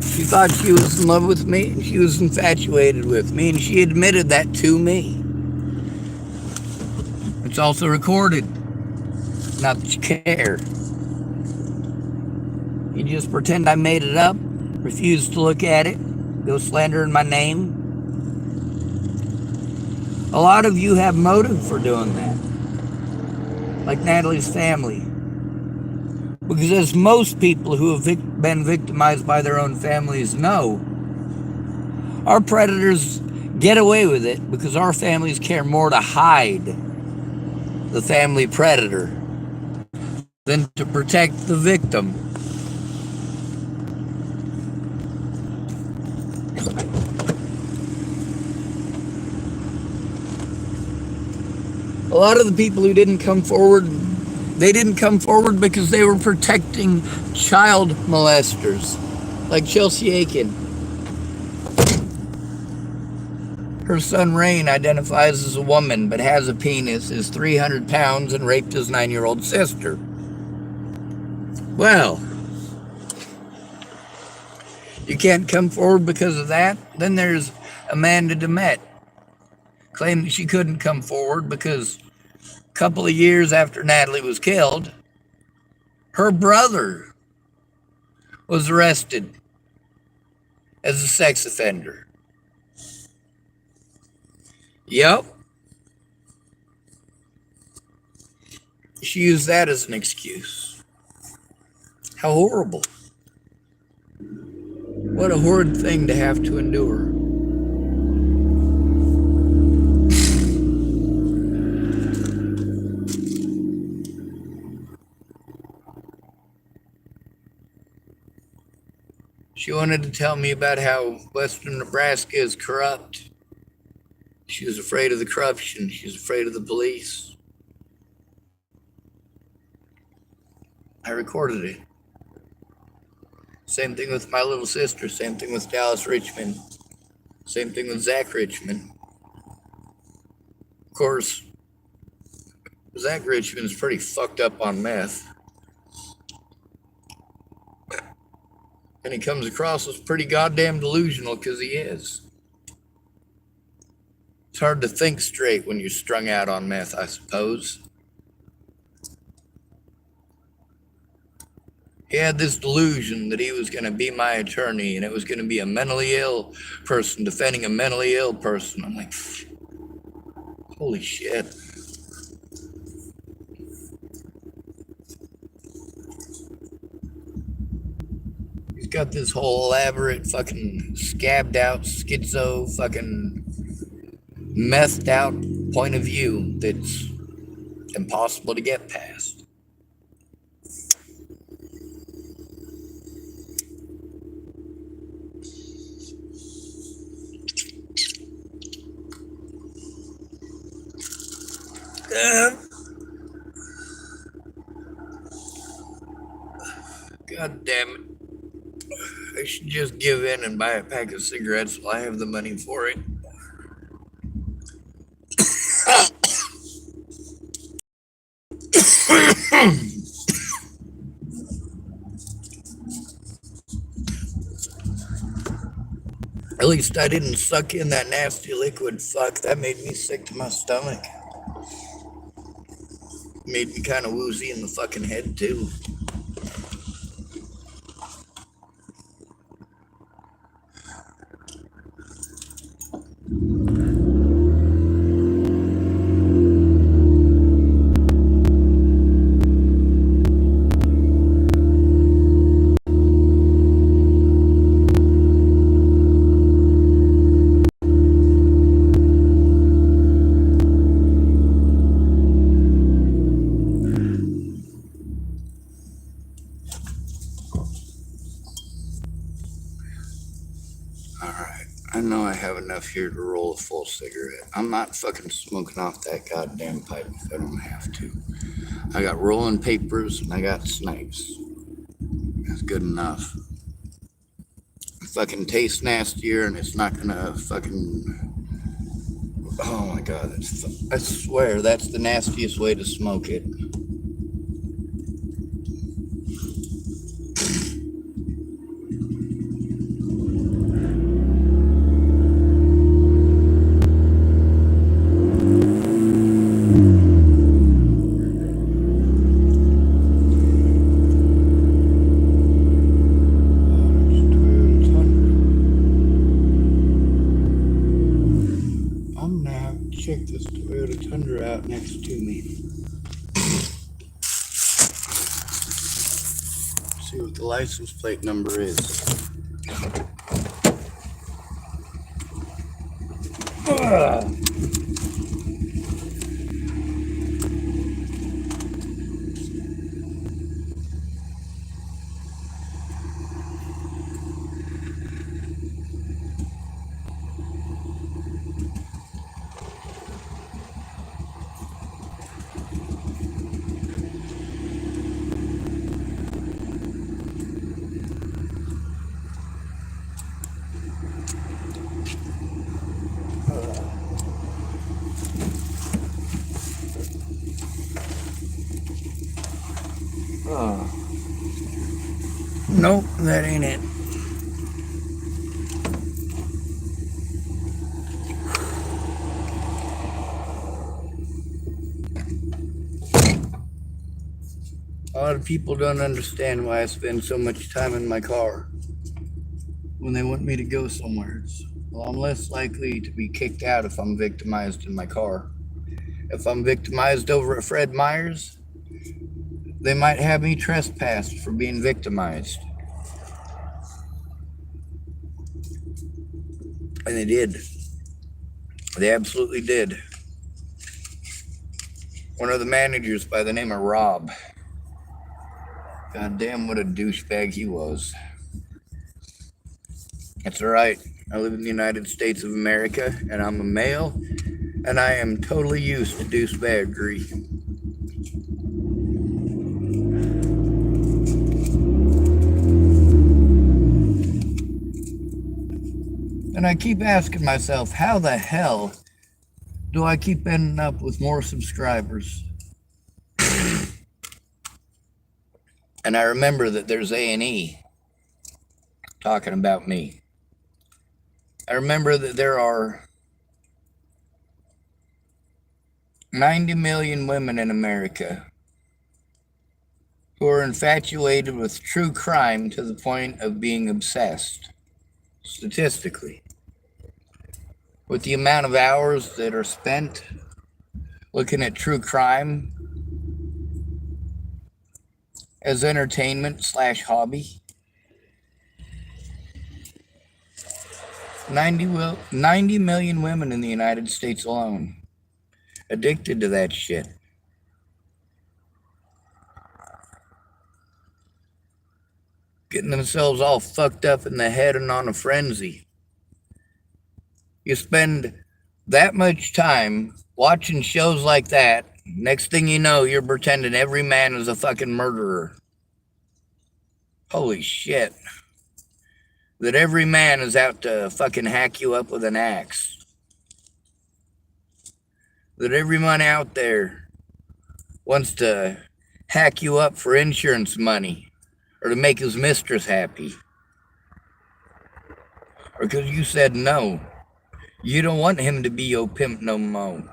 She thought she was in love with me, and she was infatuated with me, and she admitted that to me. It's also recorded. Not that you care. You just pretend I made it up, refuse to look at it, go slandering my name. A lot of you have motive for doing that. Like Natalie's family. Because as most people who have been victimized by their own families know, our predators get away with it because our families care more to hide the family predator than to protect the victim. A lot of the people who didn't come forward, they didn't come forward because they were protecting child molesters, like Chelsea Aiken. Her son Rain identifies as a woman but has a penis, is 300 pounds, and raped his 9-year-old sister. Well, you can't come forward because of that? Then there's Amanda DeMette, claimed that she couldn't come forward because a couple of years after Natalie was killed, her brother was arrested as a sex offender. Yep. She used that as an excuse. How horrible. What a horrid thing to have to endure. She wanted to tell me about how Western Nebraska is corrupt. She was afraid of the corruption. She was afraid of the police. I recorded it. Same thing with my little sister. Same thing with Dallas Richmond. Same thing with Zach Richmond. Of course, Zach Richmond's pretty fucked up on meth. And he comes across as pretty goddamn delusional because he is. It's hard to think straight when you're strung out on meth, I suppose. He had this delusion that he was going to be my attorney and it was going to be a mentally ill person defending a mentally ill person. I'm like, holy shit. He's got this whole elaborate fucking scabbed out, schizo, fucking methed out point of view that's impossible to get past. God damn it. I should just give in and buy a pack of cigarettes while I have the money for it. At least I didn't suck in that nasty liquid. Fuck, that made me sick to my stomach. Made me kind of woozy in the fucking head, too. Alright, I know I have enough here to roll a full cigarette. I'm not fucking smoking off that goddamn pipe if I don't have to. I got rolling papers and I got snipes. That's good enough. It fucking tastes nastier and it's not gonna fucking... Oh my god, I swear that's the nastiest way to smoke it. Check this Toyota Tundra out next to me. See what the license plate number is. Oh. Nope, that ain't it. A lot of people don't understand why I spend so much time in my car when they want me to go somewhere. Well, I'm less likely to be kicked out if I'm victimized in my car. If I'm victimized over at Fred Meyer's, they might have me trespassed for being victimized. And they did. They absolutely did. One of the managers by the name of Rob. God damn, what a douchebag he was. That's alright. I live in the United States of America, and I'm a male, and I am totally used to douchebaggery. And I keep asking myself, how the hell do I keep ending up with more subscribers? And I remember that there's A&E talking about me. I remember that there are 90 million women in America who are infatuated with true crime to the point of being obsessed, statistically. With the amount of hours that are spent looking at true crime as entertainment / hobby, 90 million women in the United States alone addicted to that shit. Getting themselves all fucked up in the head and on a frenzy. You spend that much time watching shows like that, next thing you know, you're pretending every man is a fucking murderer. Holy shit. That every man is out to fucking hack you up with an axe. That everyone out there wants to hack you up for insurance money or to make his mistress happy. Or because you said no. You don't want him to be your pimp no more.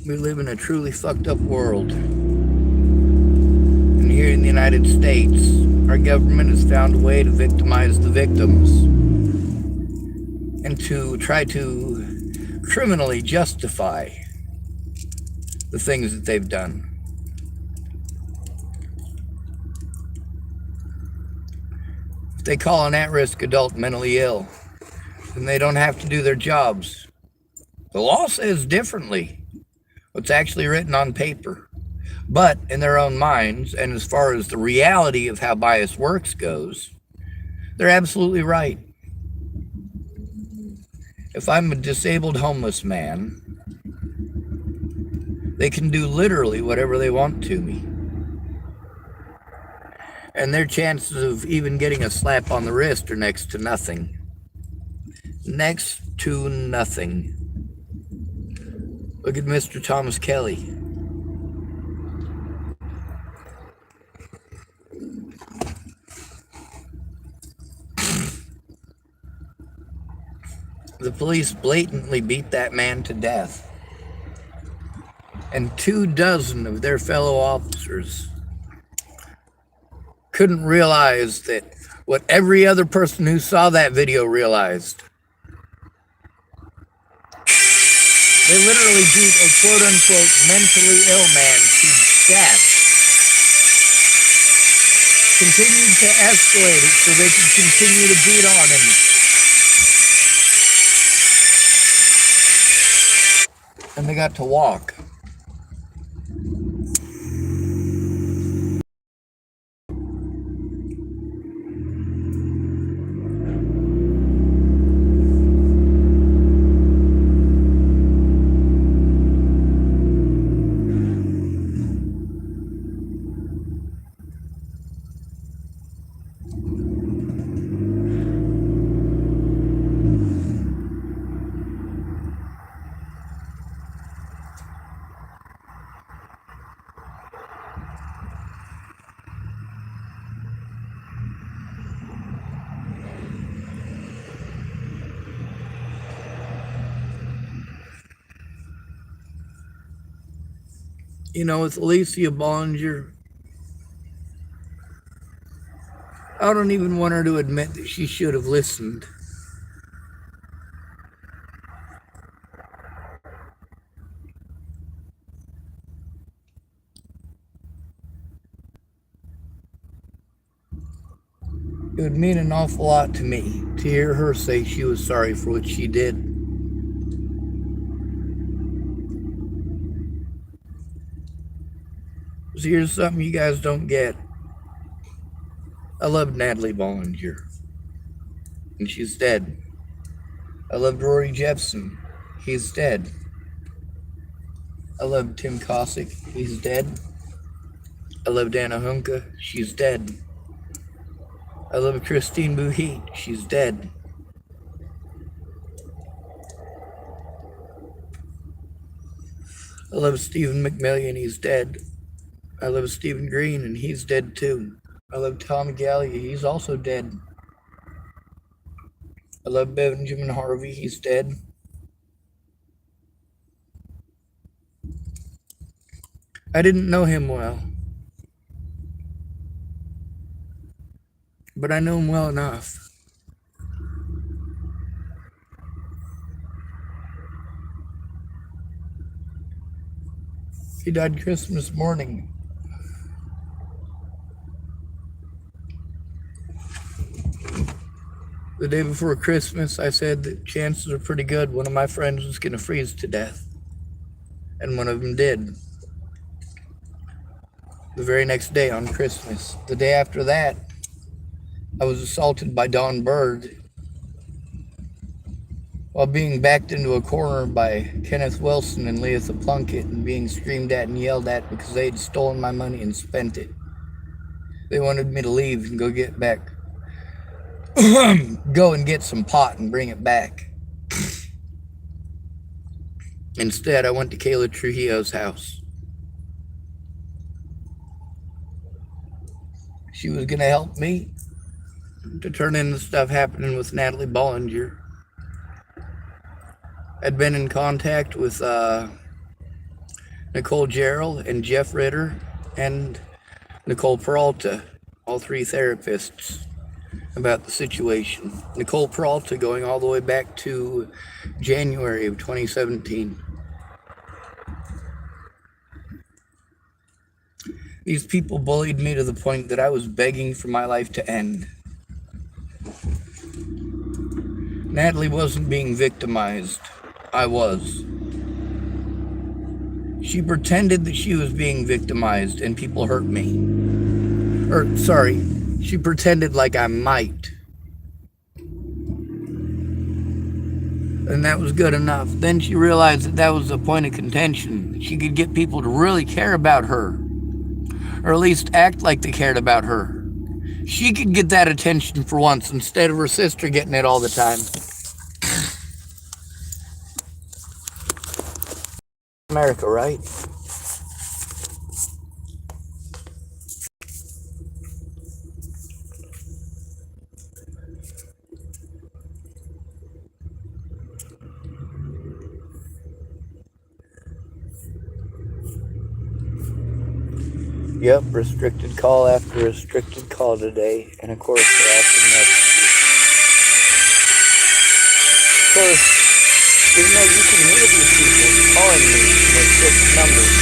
We live in a truly fucked up world. And here in the United States, our government has found a way to victimize the victims and to try to criminally justify the things that they've done. If they call an at-risk adult mentally ill, then they don't have to do their jobs. The law says differently. What's actually written on paper. But in their own minds, and as far as the reality of how bias works goes, they're absolutely right. If I'm a disabled homeless man, they can do literally whatever they want to me. And their chances of even getting a slap on the wrist are next to nothing. Next to nothing. Look at Mr. Thomas Kelly. The police blatantly beat that man to death. And 24 of their fellow officers couldn't realize that what every other person who saw that video realized. They literally beat a quote-unquote mentally ill man to death. Continued to escalate it so they could continue to beat on him. And they got to walk. You know, with Alicia Bollinger, I don't even want her to admit that she should have listened. It would mean an awful lot to me to hear her say she was sorry for what she did. So here's something you guys don't get. I loved Natalie Bollinger, and she's dead. I loved Rory Jepson. He's dead. I loved Tim Cosick. He's dead. I loved Anna Hunka. She's dead. I love Christine Bouhit. She's dead. I love Stephen McMillian. He's dead. I love Stephen Green, and he's dead too. I love Tommy Gallia. He's also dead. I love Benjamin Harvey. He's dead. I didn't know him well, but I know him well enough. He died Christmas morning. The day before Christmas, I said that chances are pretty good one of my friends was going to freeze to death. And one of them did. The very next day on Christmas. The day after that, I was assaulted by Don Bird while being backed into a corner by Kenneth Wilson and Leatha Plunkett and being screamed at and yelled at because they had stolen my money and spent it. They wanted me to leave and go get back. Go and get some pot and bring it back. Instead, I went to Kayla Trujillo's house. She was going to help me to turn in the stuff happening with Natalie Bollinger. I'd been in contact with Nicole Gerald and Jeff Ritter and Nicole Peralta, all three therapists, about the situation. Nicole Peralta going all the way back to January of 2017. These people bullied me to the point that I was begging for my life to end. Natalie wasn't being victimized. I was. She pretended that she was being victimized and people hurt me. She pretended like I might. And that was good enough. Then she realized that that was the point of contention. She could get people to really care about her. Or at least act like they cared about her. She could get that attention for once instead of her sister getting it all the time. America, right? Yep, restricted call after restricted call today, and of course they're asking messages. Of course, even though you can hear these people calling me from their fixed numbers,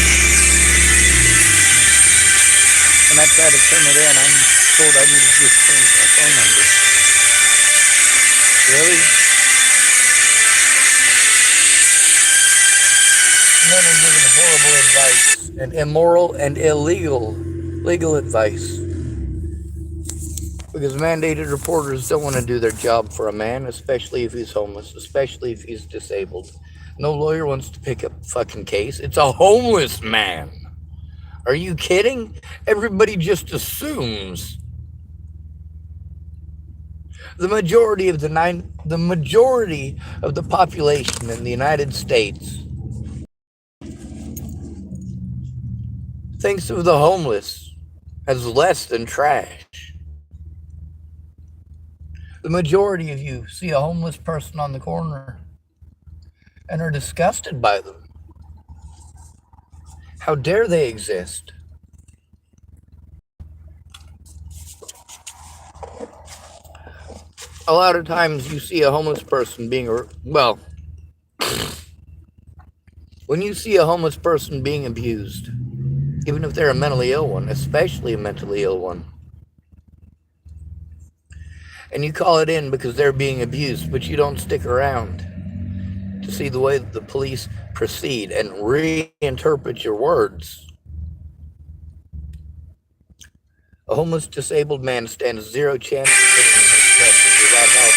when I try to turn it in, I'm told I need to just change my phone number. Really? And then I'm giving horrible advice, and immoral and illegal legal advice. Because mandated reporters don't want to do their job for a man, especially if he's homeless, especially if he's disabled. No lawyer wants to pick up a fucking case. It's a homeless man. Are you kidding? Everybody just assumes. The majority of the population in the United States thinks of the homeless as less than trash. The majority of you see a homeless person on the corner and are disgusted by them. How dare they exist? A lot of times you see a homeless person being, well, when you see a homeless person being abused, even if they're a mentally ill one, especially a mentally ill one, and you call it in because they're being abused, but you don't stick around to see the way that the police proceed and reinterpret your words. A homeless disabled man stands zero chance of getting himself without help.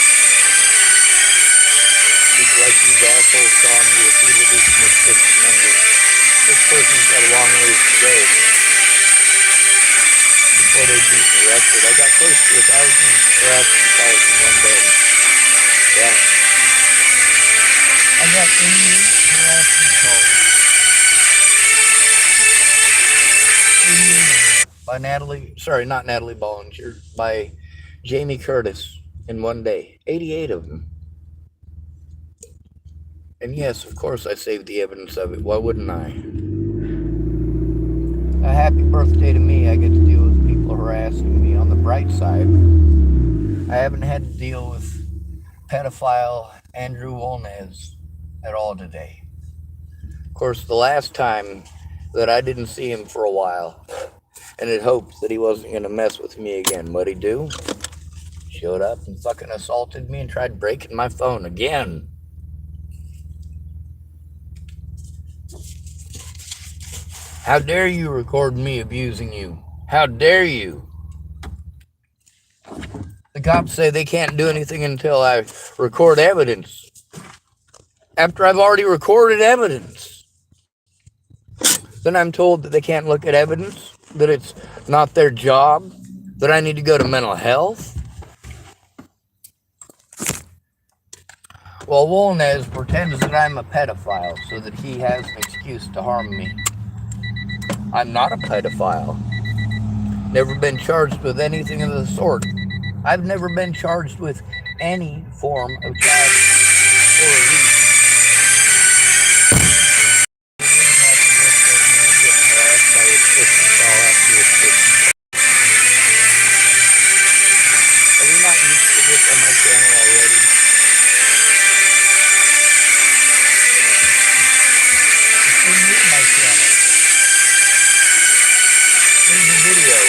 People like these assholes calling me repeatedly from a fixed number. This person's got a long ways to go before they beat me arrested. I got close to 1,000 harassment calls in one day. Yeah. I got 88 harassment calls. 88 by not Natalie Bollinger, by Jamie Curtis in one day. 88 of them. And yes, of course I saved the evidence of it. Why wouldn't I? A happy birthday to me. I get to deal with people harassing me. On the bright side, I haven't had to deal with pedophile Andrew Wolnez at all today. Of course, the last time that I didn't see him for a while and had hoped that he wasn't going to mess with me again, what'd he do? Showed up and fucking assaulted me and tried breaking my phone again. How dare you record me abusing you? How dare you? The cops say they can't do anything until I record evidence. After I've already recorded evidence. Then I'm told that they can't look at evidence, that it's not their job, that I need to go to mental health. Well, Wolnez pretends that I'm a pedophile so that he has an excuse to harm me. I'm not a pedophile. Never been charged with anything of the sort. I've never been charged with any form of child or abuse. Are we not used to this on my channel already? If you need my channel, here's a video.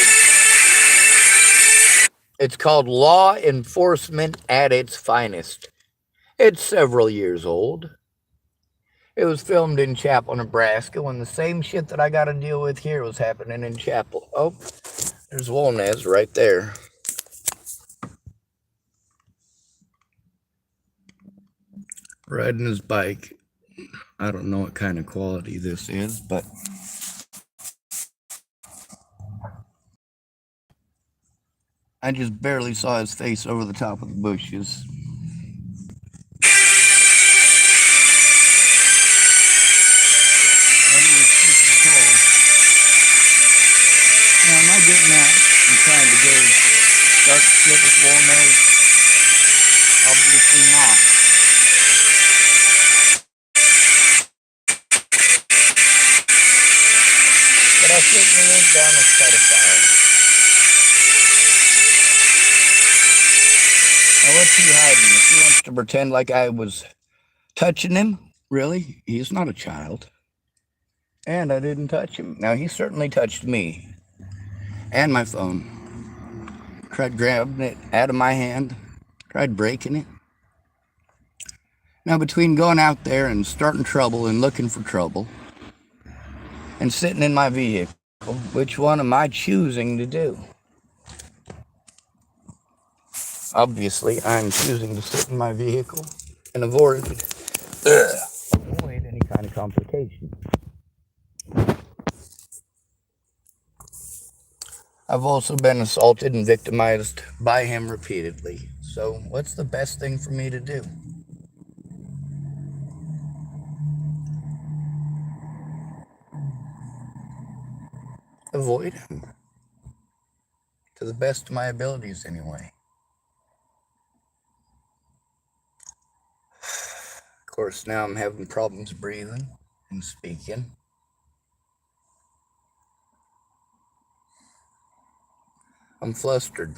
It's called Law Enforcement at its Finest. It's several years old. It was filmed in Chapel, Nebraska, when the same shit that I got to deal with here was happening in Chapel. Oh, there's Wolnez right there. Riding his bike. I don't know what kind of quality this is, but I just barely saw his face over the top of the bushes. Now, am I getting out and trying to go start shit with Wolnez? Obviously not. But I certainly ain't down with pedophile. Now, what's he hiding? If he wants to pretend like I was touching him, really? He's not a child. And I didn't touch him. Now, he certainly touched me. And my phone. Tried grabbing it out of my hand. Tried breaking it. Now, between going out there and starting trouble and looking for trouble and sitting in my vehicle, which one am I choosing to do? Obviously, I'm choosing to sit in my vehicle and avoid any kind of complication. I've also been assaulted and victimized by him repeatedly. So, what's the best thing for me to do? Avoid him. To the best of my abilities, anyway. Of course, now I'm having problems breathing and speaking. I'm flustered.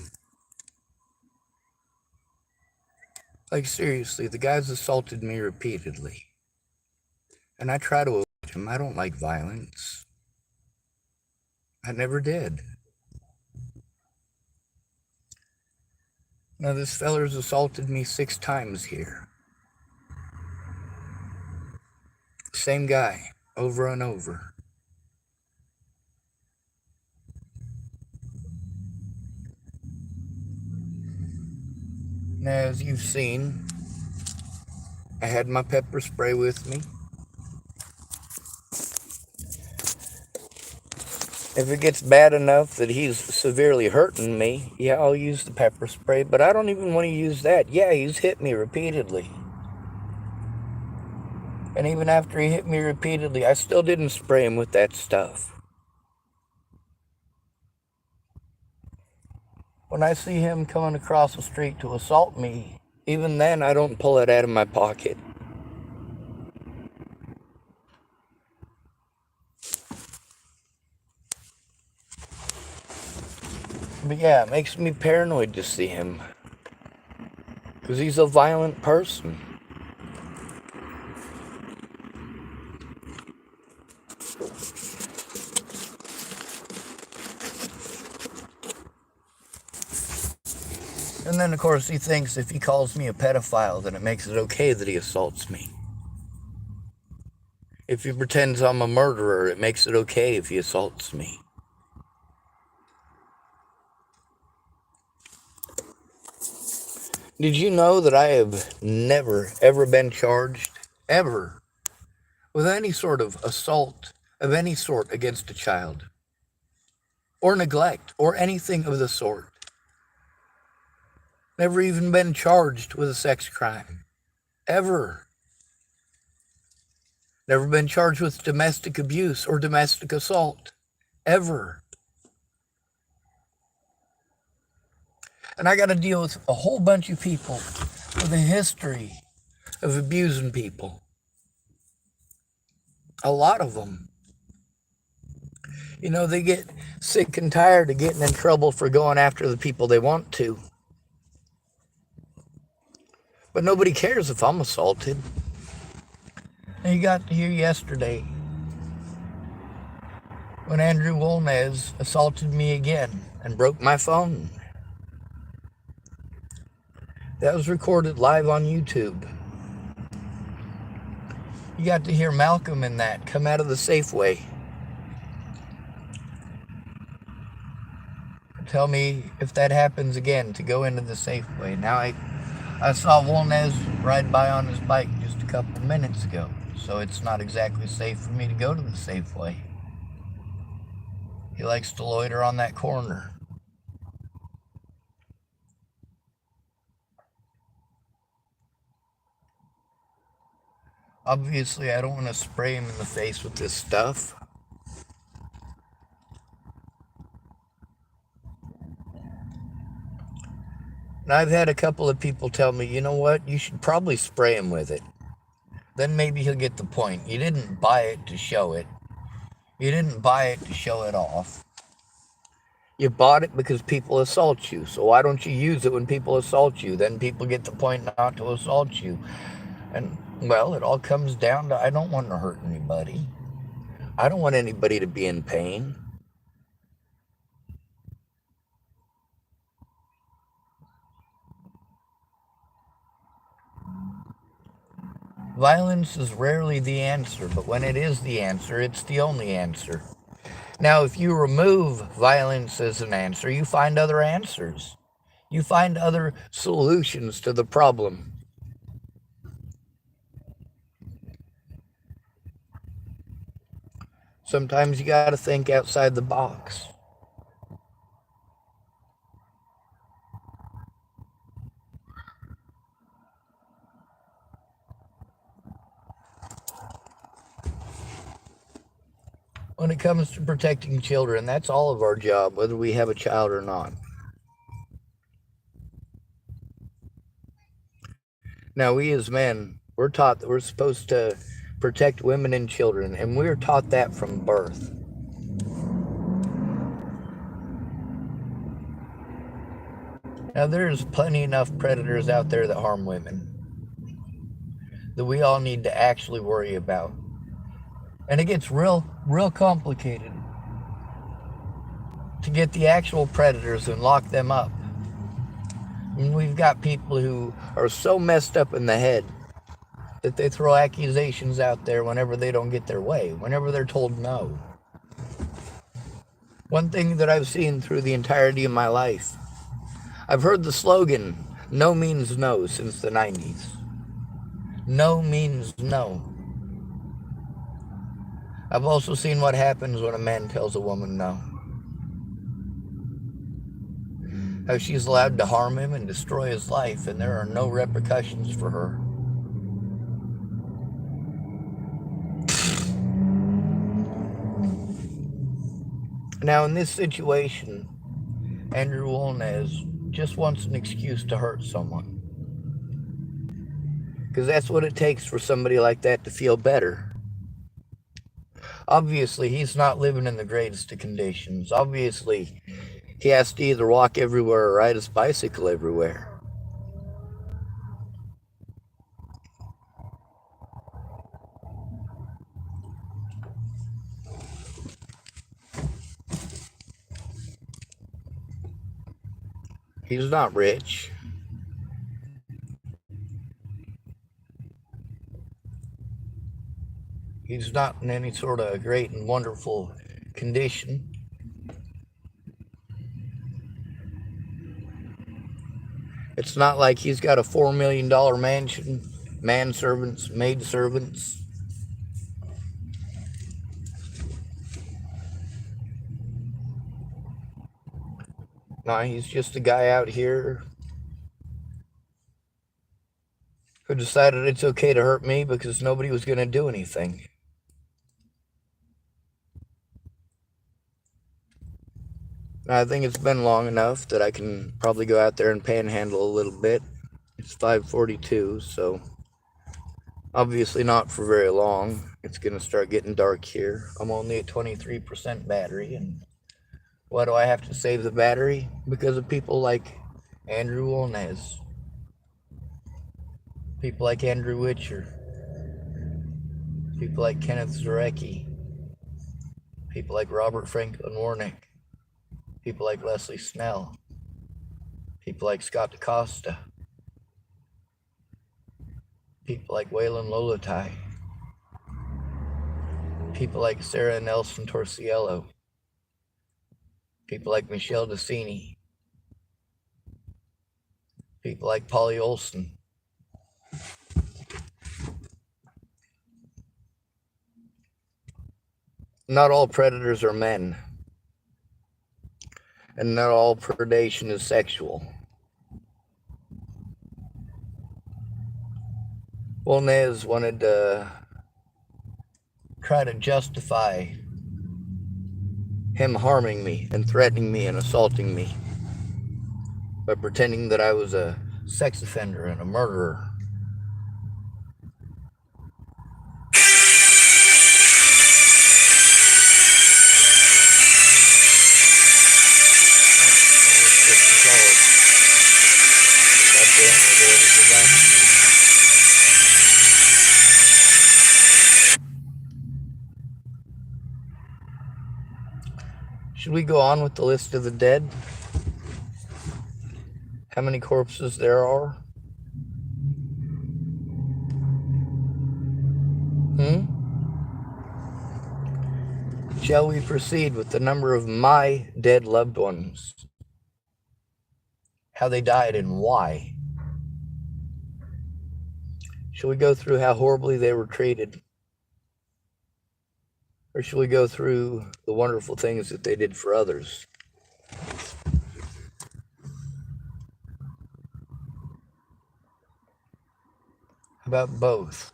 Like, seriously, the guy's assaulted me repeatedly. And I try to avoid him. I don't like violence. I never did. Now, this feller's assaulted me 6 times here. Same guy, over and over. Now, as you've seen, I had my pepper spray with me. If it gets bad enough that he's severely hurting me, yeah, I'll use the pepper spray, but I don't even want to use that. Yeah, he's hit me repeatedly. And even after he hit me repeatedly, I still didn't spray him with that stuff. When I see him coming across the street to assault me, even then I don't pull it out of my pocket. But yeah, it makes me paranoid to see him. Because he's a violent person. And then, of course, he thinks if he calls me a pedophile, then it makes it okay that he assaults me. If he pretends I'm a murderer, it makes it okay if he assaults me. Did you know that I have never, ever been charged, ever, with any sort of assault of any sort against a child? Or neglect, or anything of the sort? Never even been charged with a sex crime. Ever. Never been charged with domestic abuse or domestic assault. Ever. And I got to deal with a whole bunch of people with a history of abusing people. A lot of them. You know, they get sick and tired of getting in trouble for going after the people they want to. But nobody cares if I'm assaulted. And you got to hear yesterday when Andrew Wolnez assaulted me again and broke my phone. That was recorded live on YouTube. You got to hear Malcolm in that come out of the Safeway. Tell me if that happens again to go into the Safeway. Now I saw Wolnez ride by on his bike just a couple of minutes ago, so it's not exactly safe for me to go to the Safeway. He likes to loiter on that corner. Obviously, I don't want to spray him in the face with this stuff. And I've had a couple of people tell me, you know what, you should probably spray him with it. Then maybe he'll get the point. You didn't buy it to show it. You didn't buy it to show it off. You bought it because people assault you. So why don't you use it when people assault you? Then people get the point not to assault you. And, well, it all comes down to I don't want to hurt anybody. I don't want anybody to be in pain. Violence is rarely the answer, but when it is the answer, it's the only answer. Now, if you remove violence as an answer, you find other answers. You find other solutions to the problem. Sometimes you got to think outside the box. When it comes to protecting children, that's all of our job, whether we have a child or not. Now, we as men, we're taught that we're supposed to protect women and children, and we're taught that from birth. Now, there's plenty enough predators out there that harm women that we all need to actually worry about. And it gets real complicated to get the actual predators and lock them up. And we've got people who are so messed up in the head that they throw accusations out there whenever they don't get their way, whenever they're told no. One thing that I've seen through the entirety of my life, I've heard the slogan, no means no, since the 90s. No means no. I've also seen what happens when a man tells a woman no. How she's allowed to harm him and destroy his life, and there are no repercussions for her. Now, in this situation, Andrew Wolnez just wants an excuse to hurt someone. Because that's what it takes for somebody like that to feel better. Obviously, he's not living in the greatest of conditions. Obviously, he has to either walk everywhere or ride his bicycle everywhere. He's not rich. He's not in any sort of great and wonderful condition. It's not like he's got a $4 million mansion, manservants, maidservants. No, he's just a guy out here who decided it's okay to hurt me because nobody was going to do anything. I think it's been long enough that I can probably go out there and panhandle a little bit. It's 5:42, so obviously not for very long. It's going to start getting dark here. I'm only at 23% battery, and why do I have to save the battery? Because of people like Andrew Wolnez, people like Andrew Witcher, people like Kenneth Zarecki, people like Robert Franklin Warnick, people like Leslie Snell, people like Scott DaCosta, people like Waylon Lolotai, people like Sarah Nelson Torciello, people like Michelle Decini, people like Polly Olson. Not all predators are men, and not all predation is sexual. Wolnez wanted to try to justify him harming me and threatening me and assaulting me by pretending that I was a sex offender and a murderer. Should we go on with the list of the dead? How many corpses there are? Shall we proceed with the number of my dead loved ones? How they died and why? Shall we go through how horribly they were treated? Or shall we go through the wonderful things that they did for others? How about both?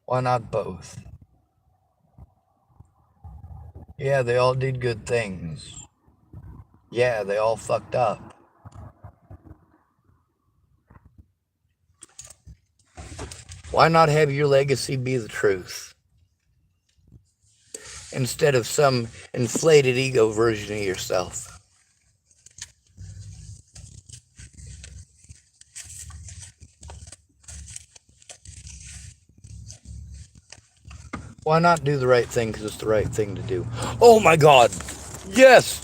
Why not both? Yeah, they all did good things. Yeah, they all fucked up. Why not have your legacy be the truth? Instead of some inflated ego version of yourself. Why not do the right thing because it's the right thing to do? Oh my God! Yes!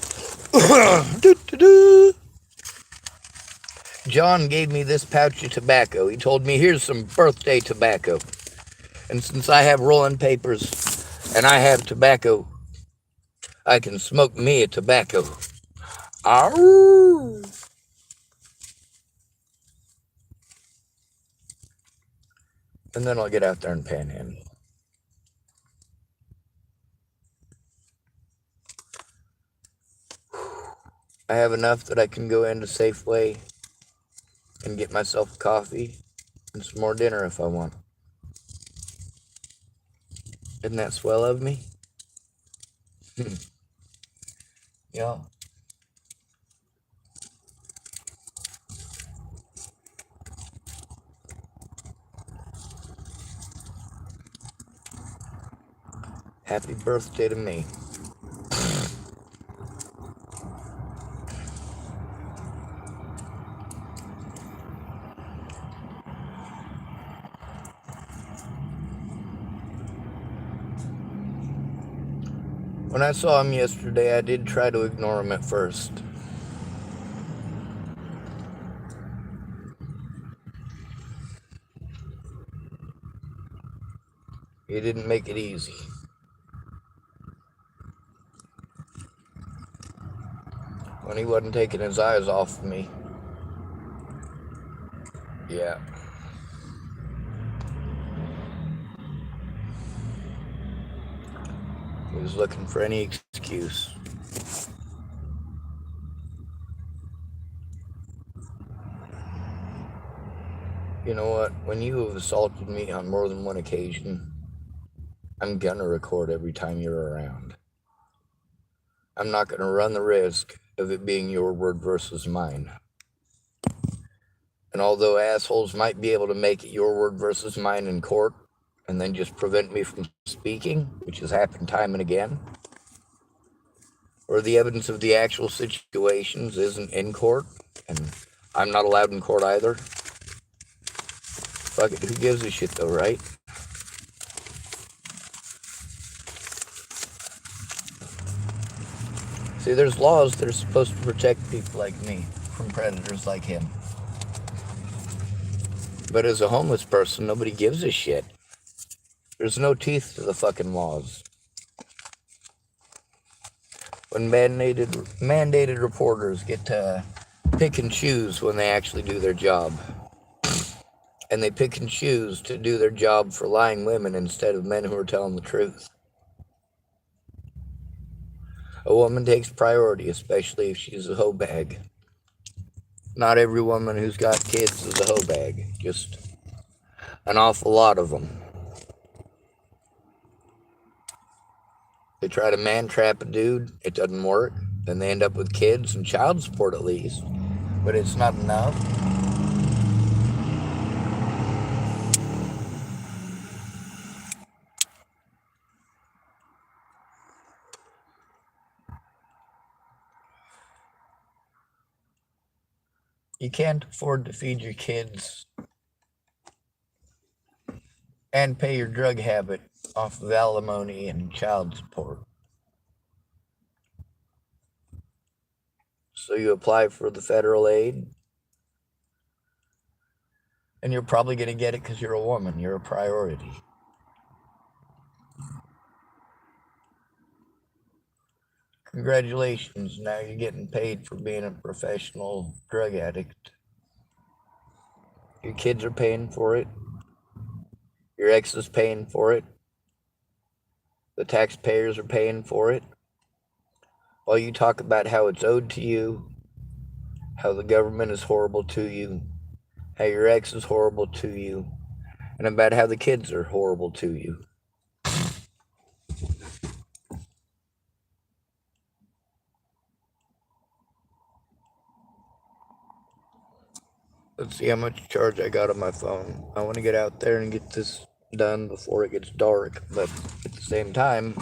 John gave me this pouch of tobacco. He told me, here's some birthday tobacco. And since I have rolling papers and I have tobacco, I can smoke me a tobacco. Arr! And then I'll get out there and panhandle. I have enough that I can go into Safeway and get myself a coffee and some more dinner if I want. Isn't that swell of me? Yeah. Happy birthday to me. When I saw him yesterday, I did try to ignore him at first. He didn't make it easy. When he wasn't taking his eyes off of me. Yeah. He was looking for any excuse. You know what? When you have assaulted me on more than one occasion, I'm gonna record every time you're around. I'm not gonna run the risk of it being your word versus mine. And although assholes might be able to make it your word versus mine in court and then just prevent me from speaking, which has happened time and again, or the evidence of the actual situations isn't in court, and I'm not allowed in court either. Fuck it, who gives a shit though, right? See, there's laws that are supposed to protect people like me from predators like him. But as a homeless person, nobody gives a shit. There's no teeth to the fucking laws. When mandated reporters get to pick and choose when they actually do their job. And they pick and choose to do their job for lying women instead of men who are telling the truth. A woman takes priority, especially if she's a hoe bag. Not every woman who's got kids is a hoe bag, just an awful lot of them. They try to man trap a dude, it doesn't work. Then they end up with kids and child support at least, but it's not enough. You can't afford to feed your kids and pay your drug habit off of alimony and child support. So you apply for the federal aid, and you're probably going to get it because you're a woman. You're a priority. Congratulations, now you're getting paid for being a professional drug addict. Your kids are paying for it. Your ex is paying for it. The taxpayers are paying for it. While you talk about how it's owed to you, how the government is horrible to you, how your ex is horrible to you, and about how the kids are horrible to you. Let's see how much charge I got on my phone. I want to get out there and get this done before it gets dark, but at the same time,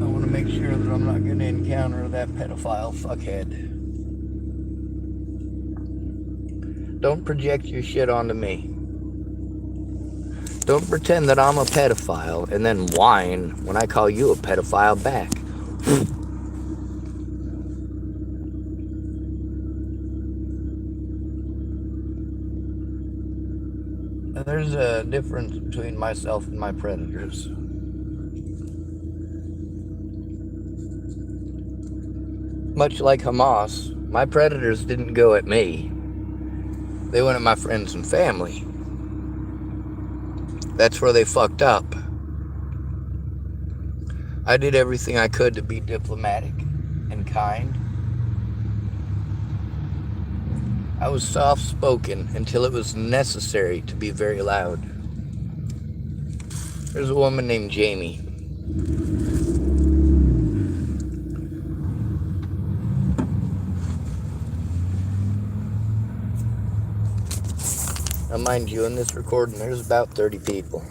I want to make sure that I'm not going to encounter that pedophile fuckhead. Don't project your shit onto me. Don't pretend that I'm a pedophile and then whine when I call you a pedophile back. There's a difference between myself and my predators. Much like Hamas, my predators didn't go at me. They went at my friends and family. That's where they fucked up. I did everything I could to be diplomatic and kind. I was soft-spoken until it was necessary to be very loud. There's a woman named Jamie. Now, mind you, in this recording, there's about 30 people.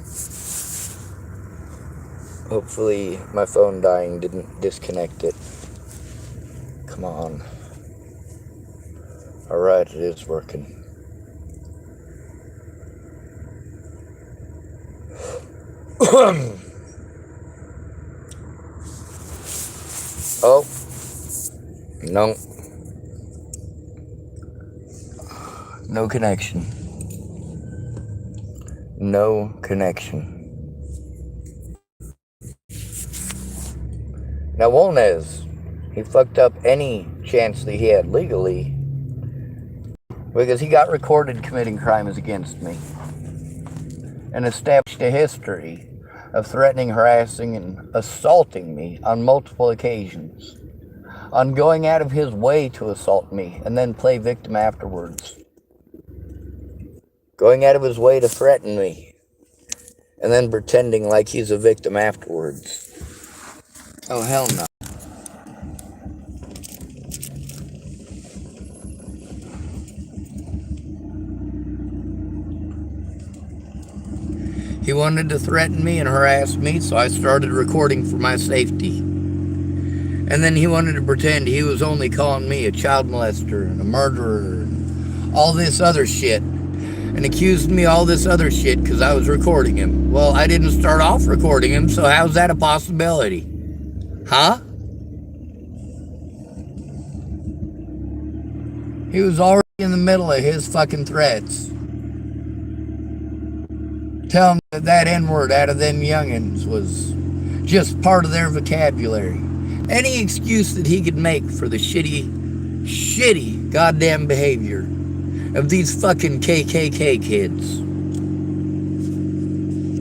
Hopefully, my phone dying didn't disconnect it. Come on. Alright, it is working. Oh, no. No connection. No connection. Now, Wolnez, he fucked up any chance that he had legally because he got recorded committing crimes against me and established a history of threatening, harassing, and assaulting me on multiple occasions, on going out of his way to assault me and then play victim afterwards, going out of his way to threaten me and then pretending like he's a victim afterwards. Oh, hell no. He wanted to threaten me and harass me, so I started recording for my safety. And then he wanted to pretend he was only calling me a child molester and a murderer and all this other shit, and accused me of all this other shit because I was recording him. Well, I didn't start off recording him, so how's that a possibility? Huh? He was already in the middle of his fucking threats. Tell him that N-word out of them youngins was just part of their vocabulary. Any excuse that he could make for the shitty goddamn behavior of these fucking KKK kids.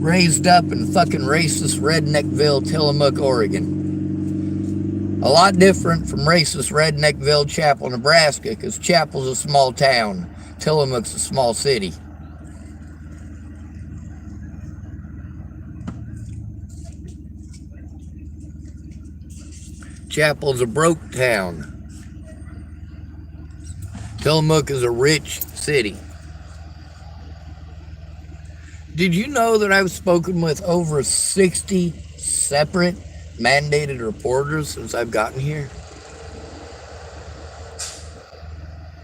Raised up in fucking racist Redneckville, Tillamook, Oregon. A lot different from racist Redneckville, Chapel, Nebraska, because Chapel's a small town, Tillamook's a small city. Chapel's a broke town. Tillamook is a rich city. Did you know that I've spoken with over 60 separate mandated reporters since I've gotten here?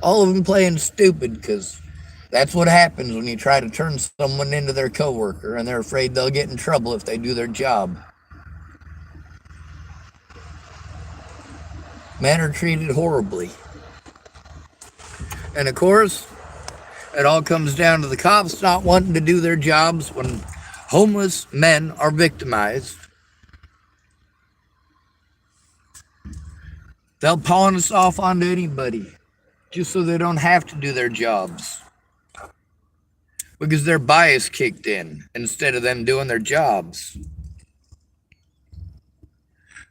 All of them playing stupid because that's what happens when you try to turn someone into their coworker and they're afraid they'll get in trouble if they do their job. Men are treated horribly. And of course, it all comes down to the cops not wanting to do their jobs when homeless men are victimized. They'll pawn us off onto anybody just so they don't have to do their jobs. Because their bias kicked in instead of them doing their jobs.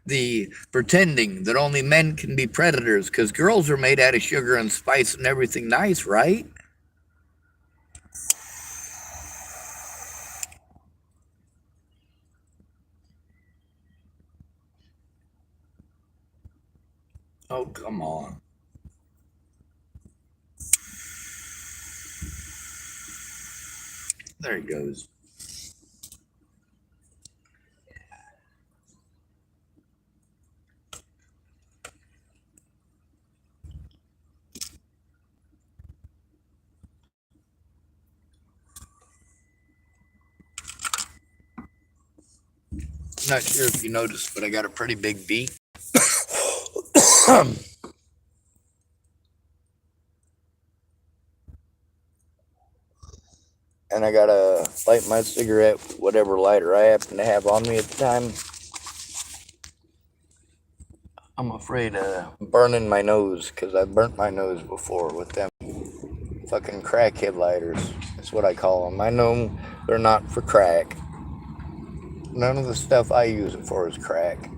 The pretending that only men can be predators because girls are made out of sugar and spice and everything nice, right? Oh, come on. There he goes. Not sure if you noticed, but I got a pretty big beak. And I gotta light my cigarette with whatever lighter I happen to have on me at the time. I'm afraid of burning my nose, because I've burnt my nose before with them fucking crackhead lighters. That's what I call them. I know they're not for crack. None of the stuff I use it for is crack.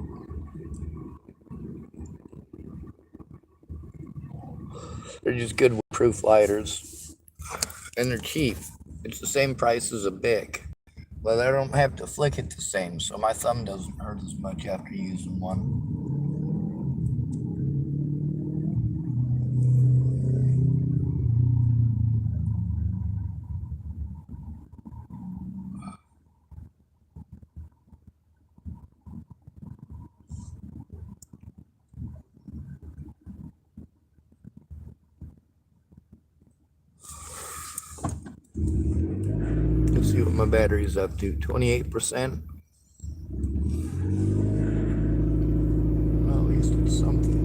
They're just good proof lighters. And they're cheap. It's the same price as a Bic. But I don't have to flick it the same, so my thumb doesn't hurt as much after using one. Let's see what my battery's up to. 28%. Well, at least it's something.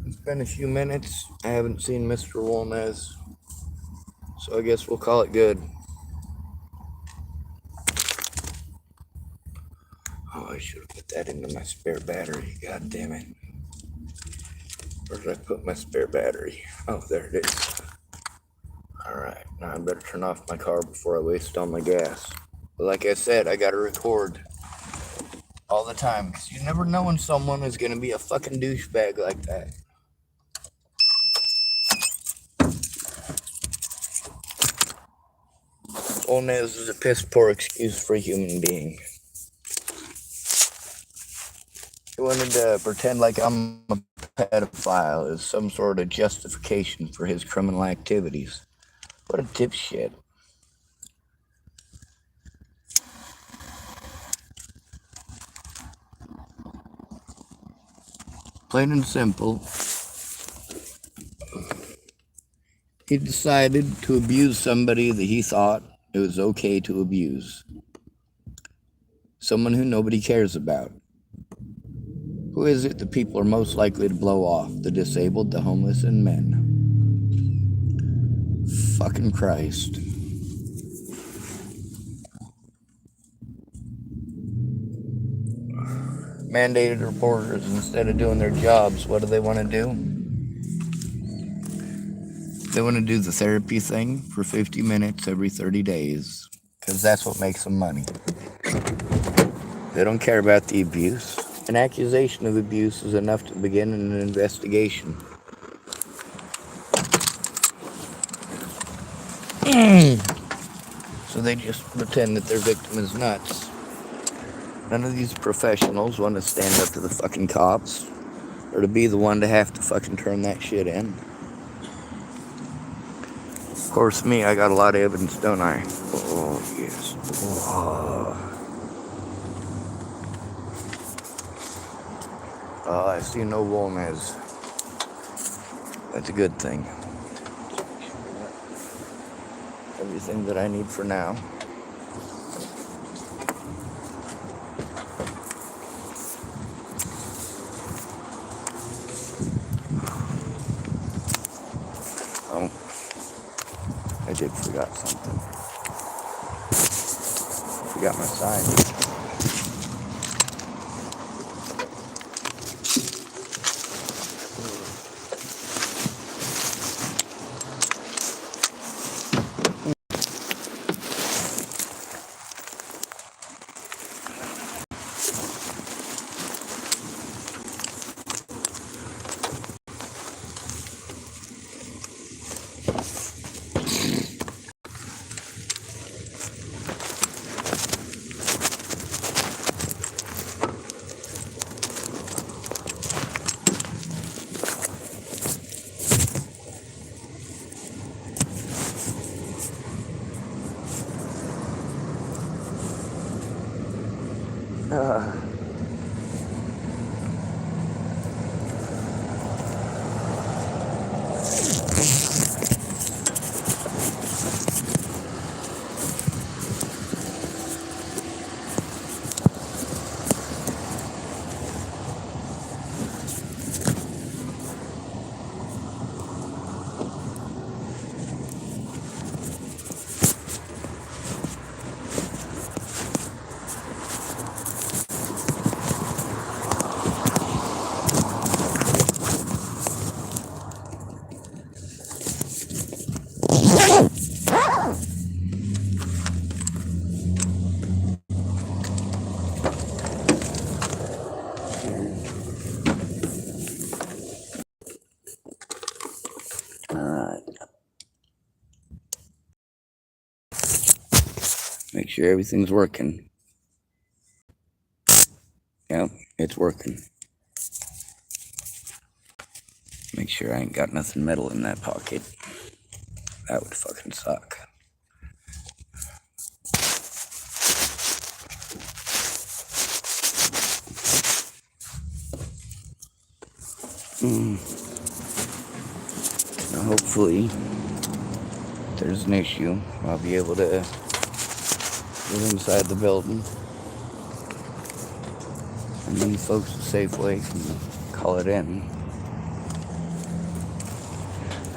It's been a few minutes. I haven't seen Mr. Wolnez, so I guess we'll call it good. Oh, I should have put that into my spare battery. God damn it. Where did I put my spare battery? Oh, there it is. Alright, now I better turn off my car before I waste all my gas. But like I said, I gotta record all the time, because you never know when someone is gonna be a fucking douchebag like that. Wolnez is a piss poor excuse for a human being. He wanted to pretend like I'm a pedophile as some sort of justification for his criminal activities. What a dipshit. Plain and simple. He decided to abuse somebody that he thought it was okay to abuse. Someone who nobody cares about. Who is it that people are most likely to blow off? The disabled, the homeless, and men. Fucking Christ. Mandated reporters, instead of doing their jobs, what do they want to do? They want to do the therapy thing for 50 minutes every 30 days, because that's what makes them money. They don't care about the abuse. An accusation of abuse is enough to begin an investigation. So they just pretend that their victim is nuts. None of these professionals want to stand up to the fucking cops, or to be the one to have to fucking turn that shit in. Of course, me, I got a lot of evidence, don't I? Oh, yes. Oh, I see no wolnez. That's a good thing. Everything that I need for now. Oh, I did forgot something. Forgot my sign. Alright. Make sure everything's working. Yep, it's working. Make sure I ain't got nothing metal in that pocket. That would fucking suck. Now hopefully, if there's an issue, I'll be able to get inside the building. And these folks at Safeway can call it in.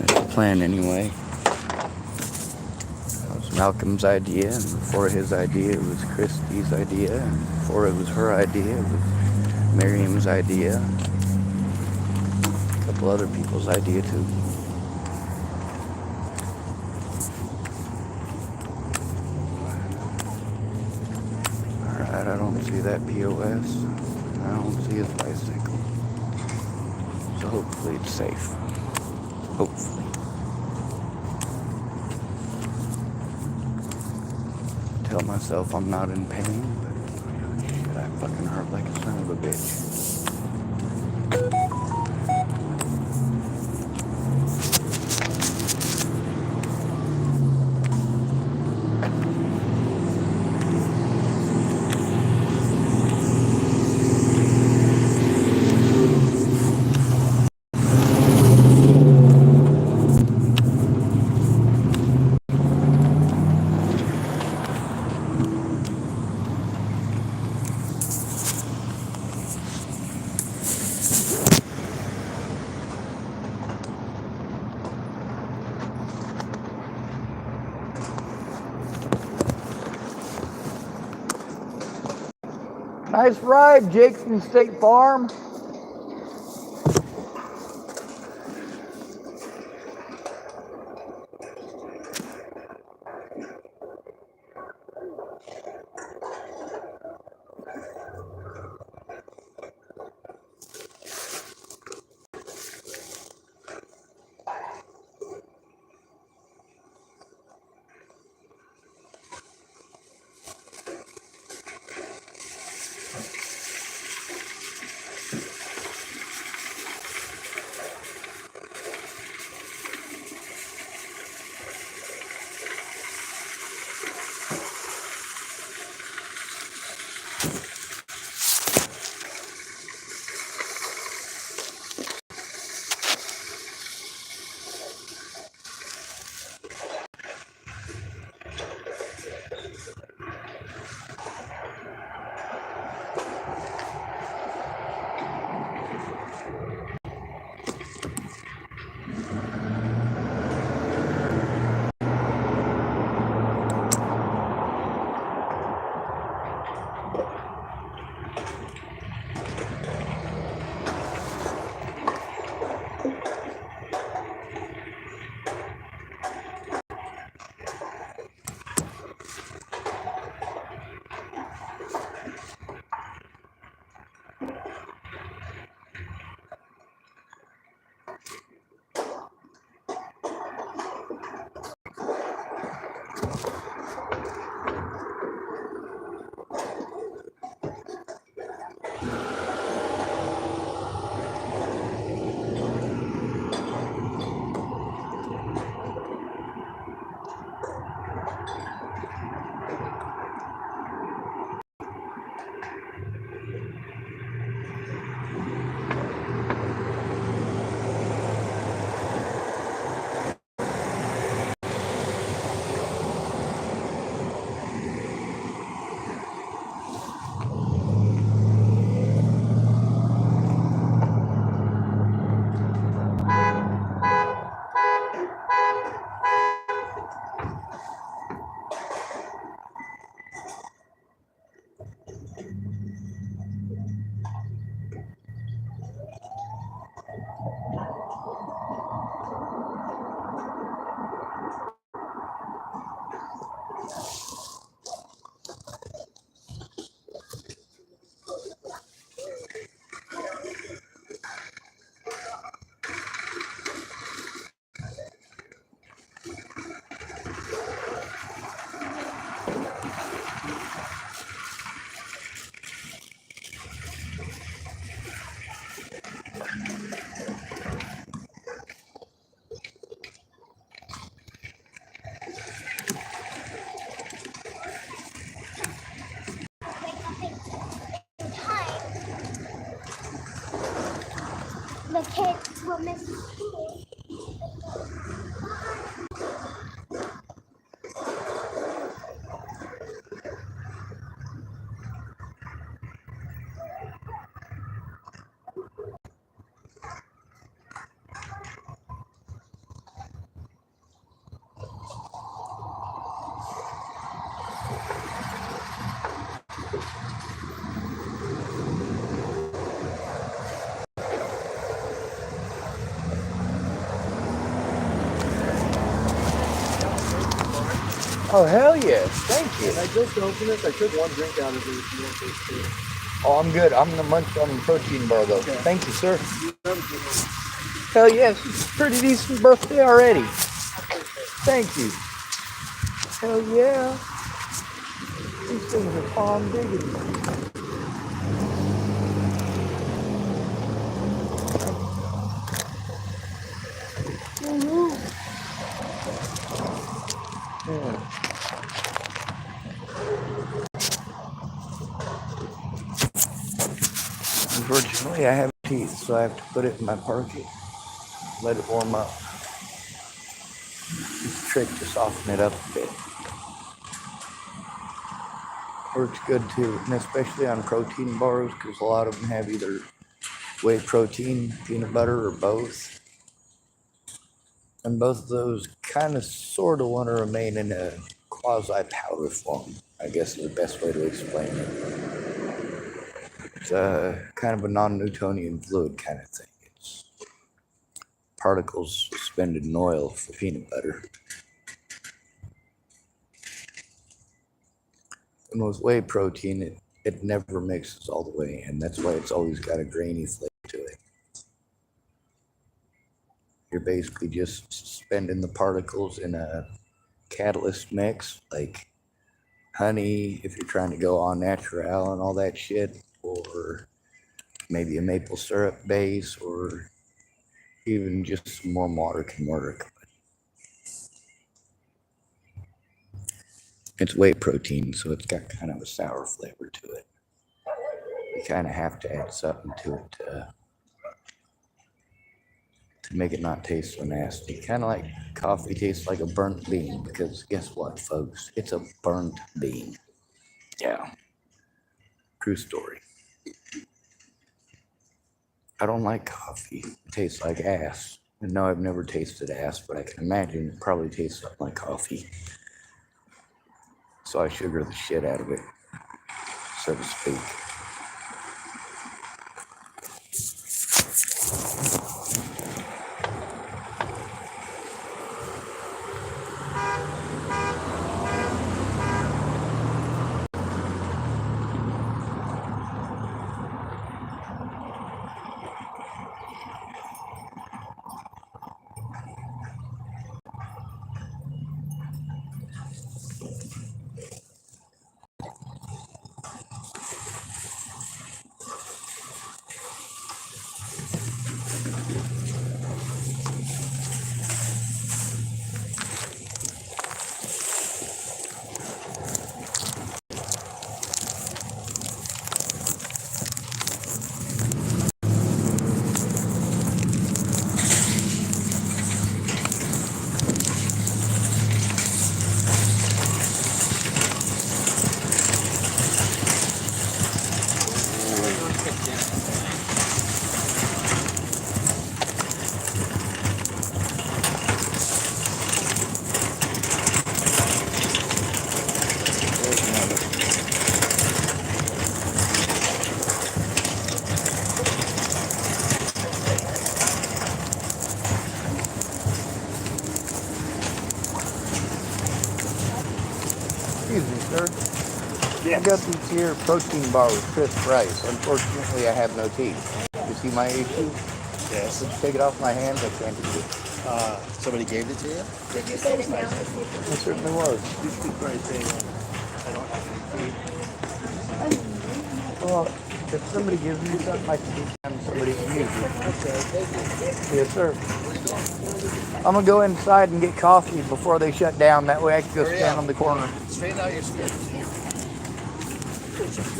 That's the plan anyway. That was Malcolm's idea, and before his idea it was Christy's idea, and before it was her idea it was Miriam's idea. A couple other people's idea too. Alright, I don't see that POS. I don't see his bicycle. So hopefully it's safe. Hopefully. Tell myself I'm not in pain, but shit, I fucking hurt like a son of a bitch. Nice ride, Jake from State Farm. the kids will miss school. Oh, hell yes. Thank you. I just opened it. I took one drink out of it. If you want this too. Oh, I'm good. I'm going to munch on the protein bar, though. Okay. Thank you, sir. You have a good one. Hell yes. It's a pretty decent birthday already. Thank you. Hell yeah. These things are palm diggity. Yeah. Unfortunately, I have teeth, so I have to put it in my pocket, let it warm up. It's a trick to soften it up a bit. Works good too, and especially on protein bars, because a lot of them have either whey protein, peanut butter, or both. And both of those kind of sort of want to remain in a quasi-powder form, I guess is the best way to explain it. It's kind of a non-Newtonian fluid kind of thing. It's particles suspended in oil for peanut butter. And with whey protein, it never mixes all the way, and that's why it's always got a grainy flavor to it. You're basically just suspending the particles in a catalyst mix, like honey, if you're trying to go all natural and all that shit, or maybe a maple syrup base, or even just some warm water can work. It's whey protein, so it's got kind of a sour flavor to it. You kind of have to add something to it to make it not taste so nasty. Kind of like coffee tastes like a burnt bean, because guess what, folks? It's a burnt bean. Yeah. True story. I don't like coffee. It tastes like ass. And no, I've never tasted ass, but I can imagine it probably tastes something like coffee. So I sugar the shit out of it, so to speak. Excuse me, sir. I got these here protein bars with crisp rice. Unfortunately, I have no teeth. You see my issue? Yes. Let's take it off my hands. I can't do it. Somebody gave it to you? Did you say it now? It certainly was. You should probably say, I don't have any teeth. Well, if somebody gives me something, I can give them somebody can use it. Yes, sir. I'm going to go inside and get coffee before they shut down. That way I can go Hurry stand up. on the corner. Straighten out your skin.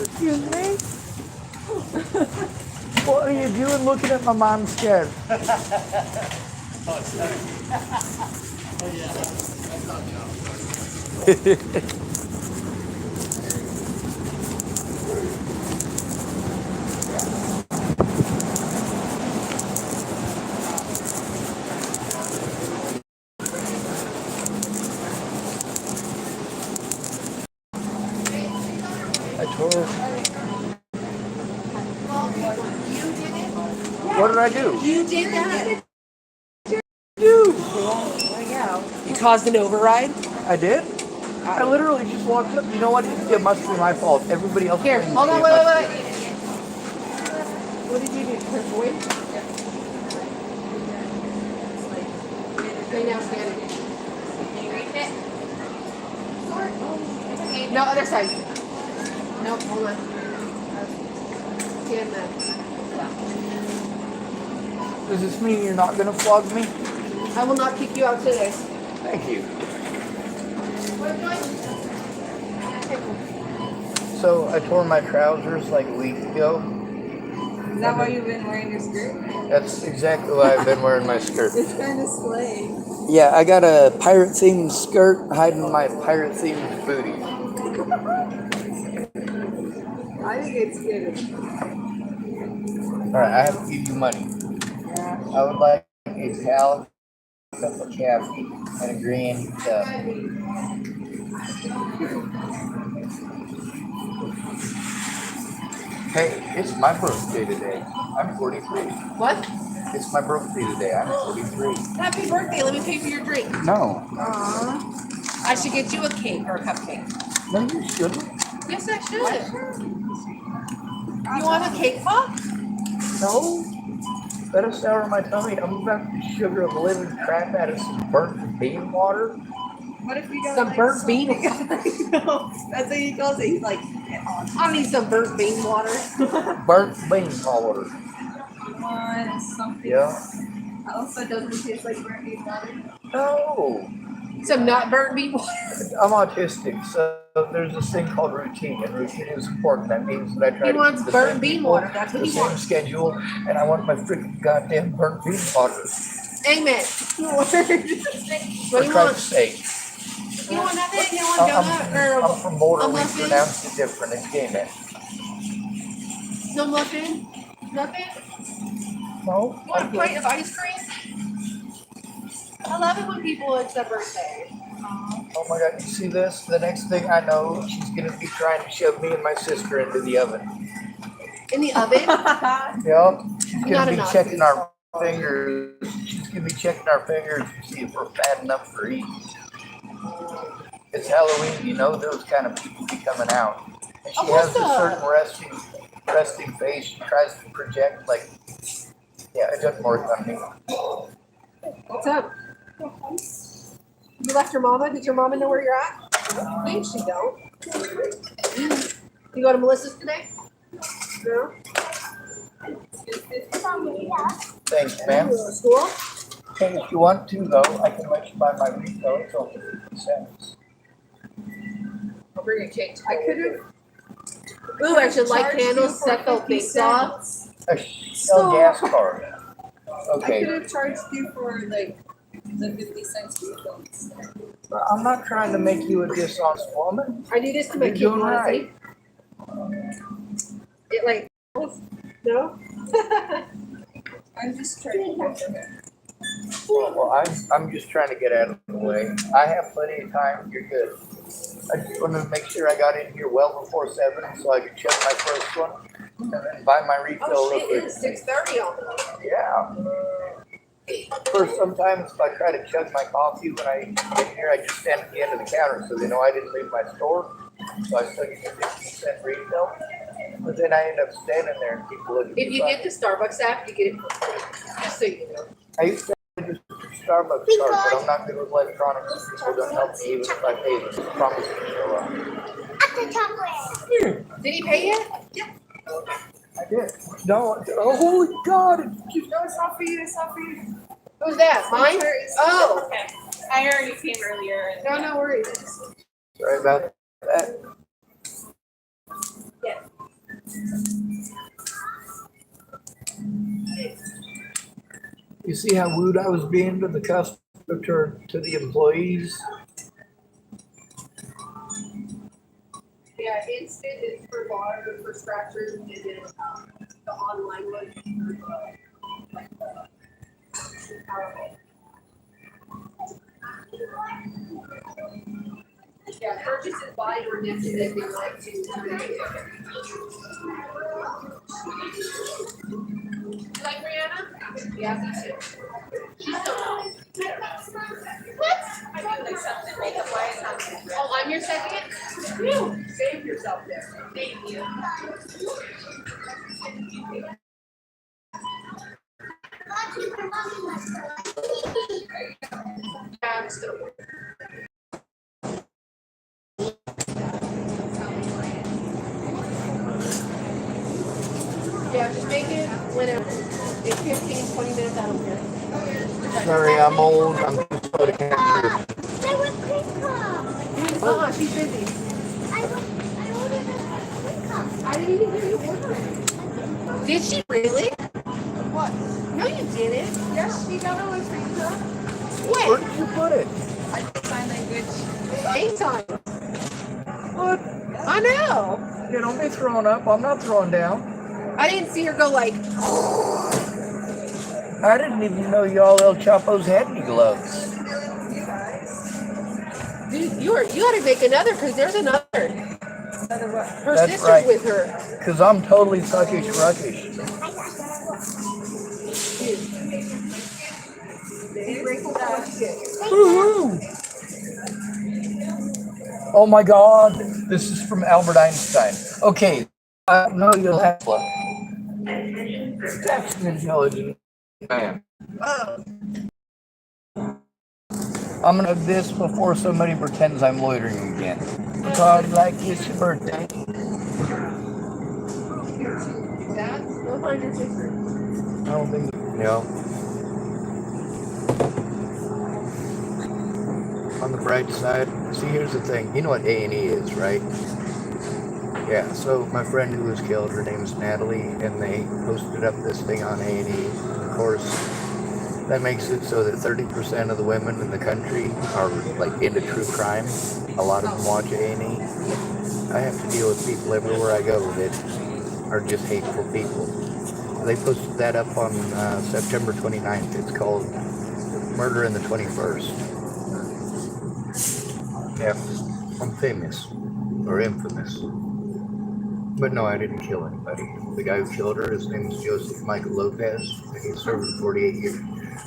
Excuse me? What are you doing looking at my mom's skirt? Oh, sorry. Oh, yeah. That's not job. I tore. What did I do? You did that. You. You caused an override. I did. I literally just walked up. You know what? It must be my fault. Everybody else. Here, blames hold me. on, It wait. must be. What did you do? Push away? Stay now, stand. No, other side. No, hold on. Stand there. Does this mean you're not gonna flog me? I will not kick you out today. Thank you. What are you doing? So I tore my trousers like a week ago. Is that why you've been wearing your skirt? That's exactly why I've been wearing my skirt. It's kind of slay. Yeah, I got a pirate themed skirt hiding my pirate themed booty. I think it's good. Alright, I have to give you money. Yeah. I would like a towel, a cup of coffee, and a green cup. Hey, it's my birthday today. I'm 43. What? It's my birthday today. I'm 43. Happy birthday. Let me pay for your drink. No. Aww. I should get you a cake or a cupcake. No, you shouldn't. Yes, I should. You want a cake pop? No. Let us sour my tummy. I'm about to sugar the living crap out of some burnt bean water. What if we got Some like, burnt bean? No, that's what he calls it. He's like, I need some burnt bean water. Burnt bean water. come on, something Yeah. else that doesn't taste like burnt bean water. No. Some not burnt bean water. I'm autistic, so there's this thing called routine, and routine is important. That means that I try He to wants keep the burnt same bean people, water. That's what the he same wants. schedule, and I want my freaking goddamn burnt bean water. Amen. What do For you Christ's want? sake. You want nothing? You want donut I'm from Boulder. a We muffin? pronounce it different. It's gay man. No muffin? Nothing? No. You want a Okay. plate of ice cream? I love it when people it's their birthday. Oh my God! You see this? The next thing I know, she's gonna be trying to shove me and my sister into the oven. In the oven? Yep. She's Not gonna be enough. checking our fingers. She's gonna be checking our fingers to see if we're fat enough for eating. It's Halloween, you know those kind of people be coming out. And she has a certain resting face. She tries to project like, yeah, it doesn't work on me. What's up? You left your mama? Did your mama know where you're at? I think she don't. You go to Melissa's today? No? Thanks, ma'am. You go to school? Hey, if you want to though, I can let you buy my refill. It's only 50 cents. I'll bring a cake. I could have. Ooh, I should light candles, set those things off. A Shell gas card. I could Okay. have charged you for like the 50 cents refills. I'm not trying to make you a dishonest woman. I do this to make You're you doing want it like, no? I'm just trying to help her. Well, I'm just trying to get out of the way. I have plenty of time. You're good. I just wanted to make sure I got in here well before 7 so I could check my first one and then buy my refill Oh real shit, quick. it's 6:30 almost. Yeah. First, sometimes if I try to chug my coffee when I get here, I just stand at the end of the counter so they know I didn't leave my store. So I still get the 15-cent refill. But then I end up standing there and people look at me. If you get the Starbucks app, you get it for free. Just so you know. I used to just Starbucks card, but I'm not good with electronics. People don't help me even if I pay them. I promise to show up. After chocolate. Did he pay yet? I did. No. Oh, holy God. No, it's not for you. It's not for you. Who's that? Mine? Oh. Okay. I already came earlier. And No worries. Sorry about that. You see how rude I was being to the customer, to the employees? Yeah, instant is for water, for scratchers, and then the online one is for like the powerful. Yeah, purchase and buy your next if you like to. You like Brianna? Yeah, me too. She's so nice. What? I do like something makeup wise. Oh, I'm your second? Phew. Save yourself there. Thank you. Yeah, I'm just gonna work. Yeah, just make it whenever. It's 15, 20 minutes, I don't care. Sorry, I'm old. I'm too slow to capture. They were quick cup. She's busy. I ordered a quick cup. I didn't even hear you order it. Did she really? What? No, you didn't. Yes, she got a for you, huh? Where When? did you put it? I do sign language. Anytime. What? I know. You don't be throwing up. I'm not throwing down. I didn't see her go like, I didn't even know y'all El Chapos had any gloves. dude, you gotta make another because there's another. Another what? Her That's sister's right. with her. Because I'm totally suckish ruckish. Be grateful for what you get. Woohoo! Oh my God, this is from Albert Einstein. Okay, I know you'll have luck. That's an intelligent man. I'm gonna have this before somebody pretends I'm loitering again. God, like it's your birthday. Dad, go find your sister. I don't think no. On the bright side, see, here's the thing. You know what A&E is, right? Yeah, so my friend who was killed, her name is Natalie, and they posted up this thing on A&E. Of course, that makes it so that 30% of the women in the country are like into true crime. A lot of them watch A&E. I have to deal with people everywhere I go that are just hateful people. They posted that up on September 29th. It's called Murder in the 21st. Yeah, I'm famous or infamous. But no, I didn't kill anybody. The guy who killed her, his name is Joseph Michael Lopez, and he served 48 years.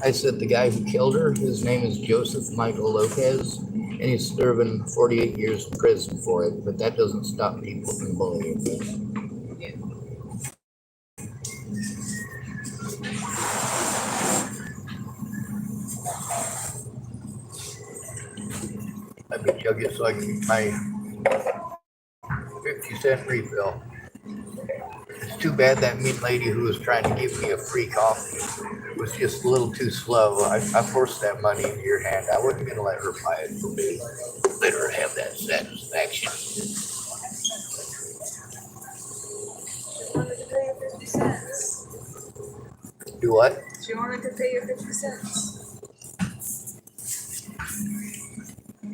I said the guy who killed her, his name is Joseph Michael Lopez, and he's serving 48 years in prison for it, but that doesn't stop people from bullying us. I bet you I'll get like my 50-cent refill. It's too bad that mean lady who was trying to give me a free coffee was just a little too slow. I forced that money into your hand. I wasn't going to let her buy it for me. Let her have that satisfaction. She wanted to pay you 50 cents. Do what? She wanted to pay you 50 cents.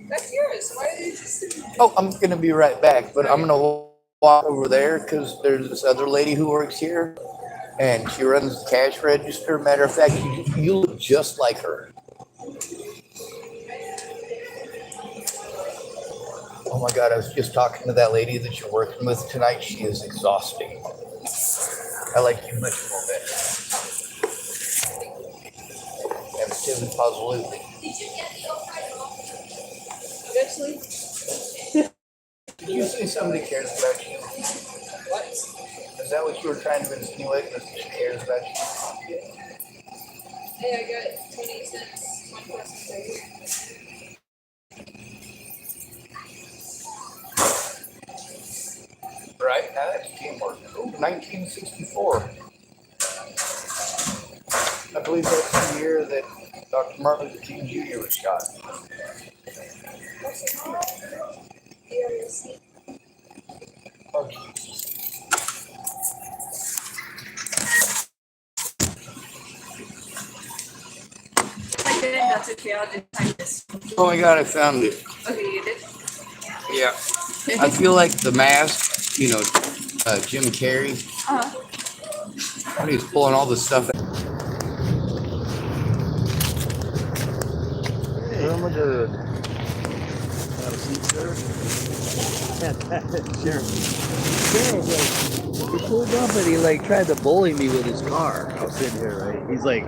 That's yours. Why did you just sit there? Oh, I'm going to be right back, but I'm going to walk over there because there's this other lady who works here, and she runs the cash register. Matter of fact, you look just like her. Oh my God, I was just talking to that lady that you're working with tonight. She is exhausting. I like you much more better. Absolutely. Eventually. Did you say somebody cares about you? What? Is that what you were trying to insinuate? That she cares about you? Hey, I got 20 cents. 24 cents. Right, now that's teamwork. Ooh, 1964. I believe that's the year that Dr. Martin Luther King Jr. was shot. Oh, Jesus. That's okay. I'll just type this. Oh my god, I found it. Okay, you did. Yeah. I feel like the mask, you know, Jim Carrey, when he's pulling all the stuff out. Oh my god. Have a seat, sir. Sure. Yeah, he pulled up and he like tried to bully me with his car. I was sitting here, right? He's like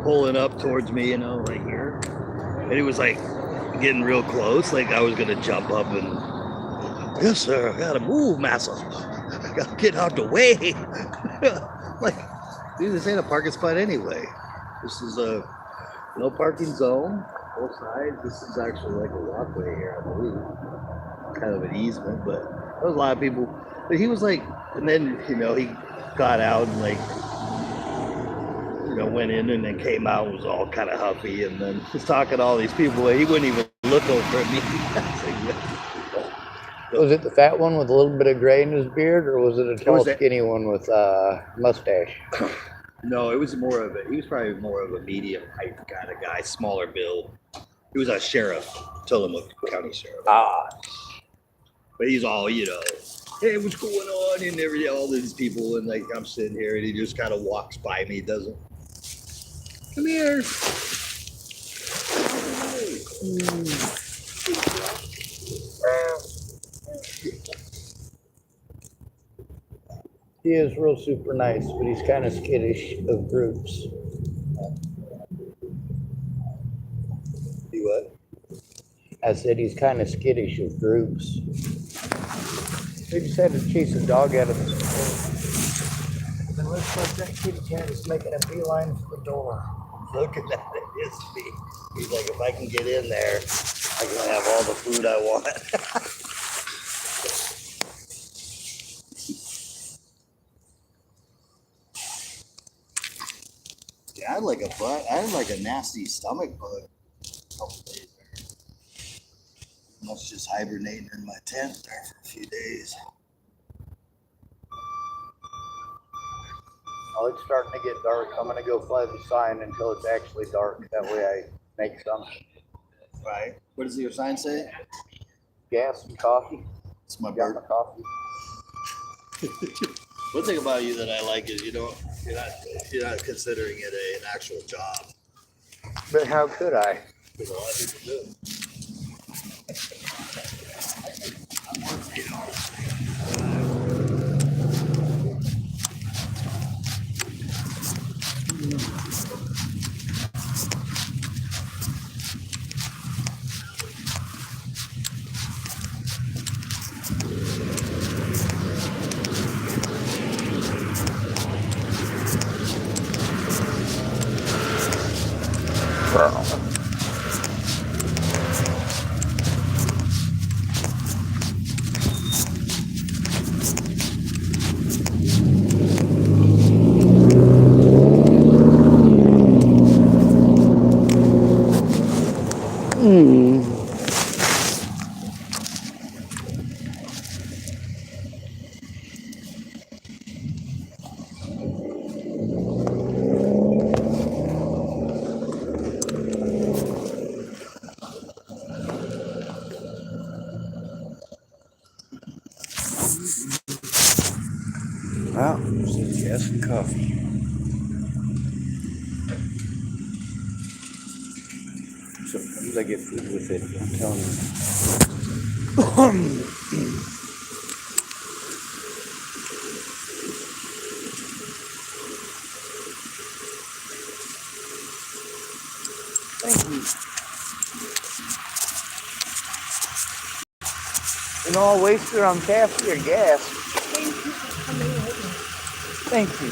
pulling up towards me, you know, right here. And he was like getting real close, like I was gonna jump up and, yes, sir, I gotta move, massa. I gotta get out the way. Like, dude, this ain't a parking spot anyway. This is a no parking zone, both sides. This is actually like a walkway here, I believe. Kind of an easement, but there was a lot of people. But he was like, and then, you know, he got out and like, you know, went in and then came out and was all kind of huffy and then was talking to all these people. He wouldn't even look over at me. Was it the fat one with a little bit of gray in his beard, or was it a tall, skinny one with mustache? No, it was more of a, he was probably more of a medium height kind of guy, smaller build. He was a sheriff, Tillamook County Sheriff. But he's all, you know, hey, what's going on? And all these people, and like I'm sitting here, and he just kind of walks by me, doesn't. Come here. He is real super nice, but he's kind of skittish of groups. See what? I said he's kind of skittish of groups. They just had to chase a dog out of the store. And it looks like that kitty cat is making a beeline for the door. Looking at it, his feet. He's like, if I can get in there, I can have all the food I want. Yeah, I had like a butt. I had like a nasty stomach bug a couple days there. I was just hibernating in my tent there for a few days. Oh, it's starting to get dark. I'm gonna go fly the sign until it's actually dark. That way I make some Right. What does your sign say? gas and coffee. It's my Got bird. my coffee. One thing about you that I like is you're not considering it an actual job. But how could I? Because a lot of people do. Well, just gas and coffee. Sometimes I get food with it, I'm telling you. Thank you. You know, I'll waste it on coffee or gas. Thank you.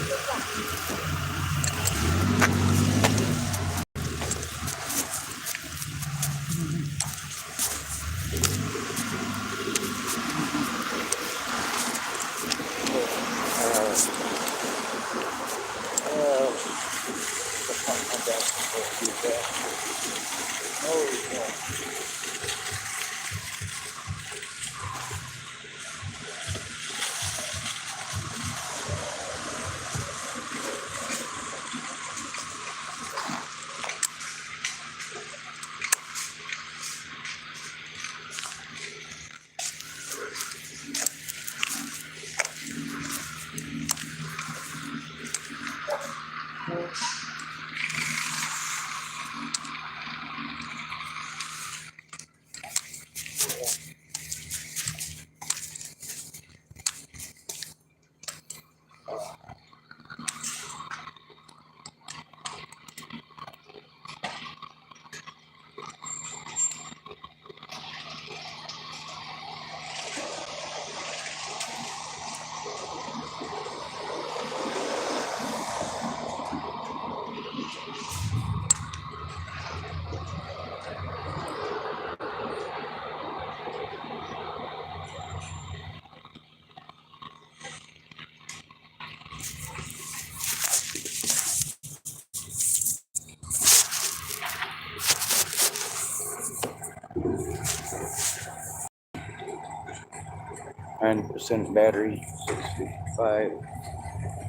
9% battery, 655.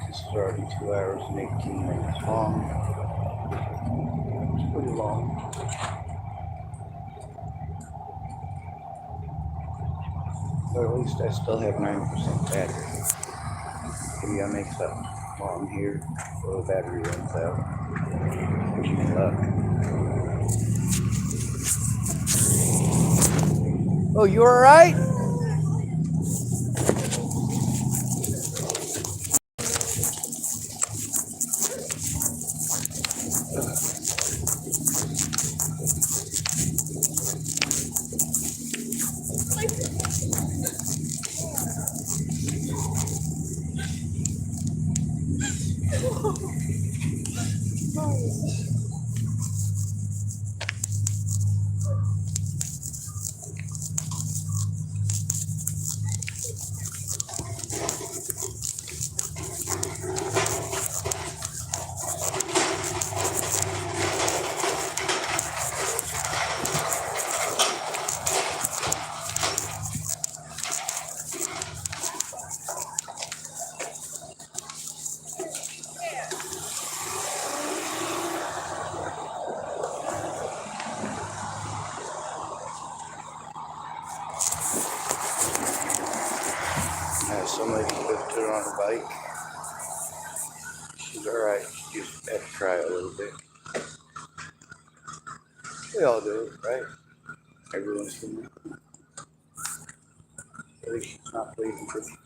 This is already 2 hours and 18 minutes long. It's pretty long. But at least I still have 9% battery. Maybe I'll make something long here before the battery runs out. Wish me luck. Oh, you alright? Somebody lifted her on a bike. She's alright. She just had to cry a little bit. We all do it, right? Everyone's human. At least she's not bleeding profusely.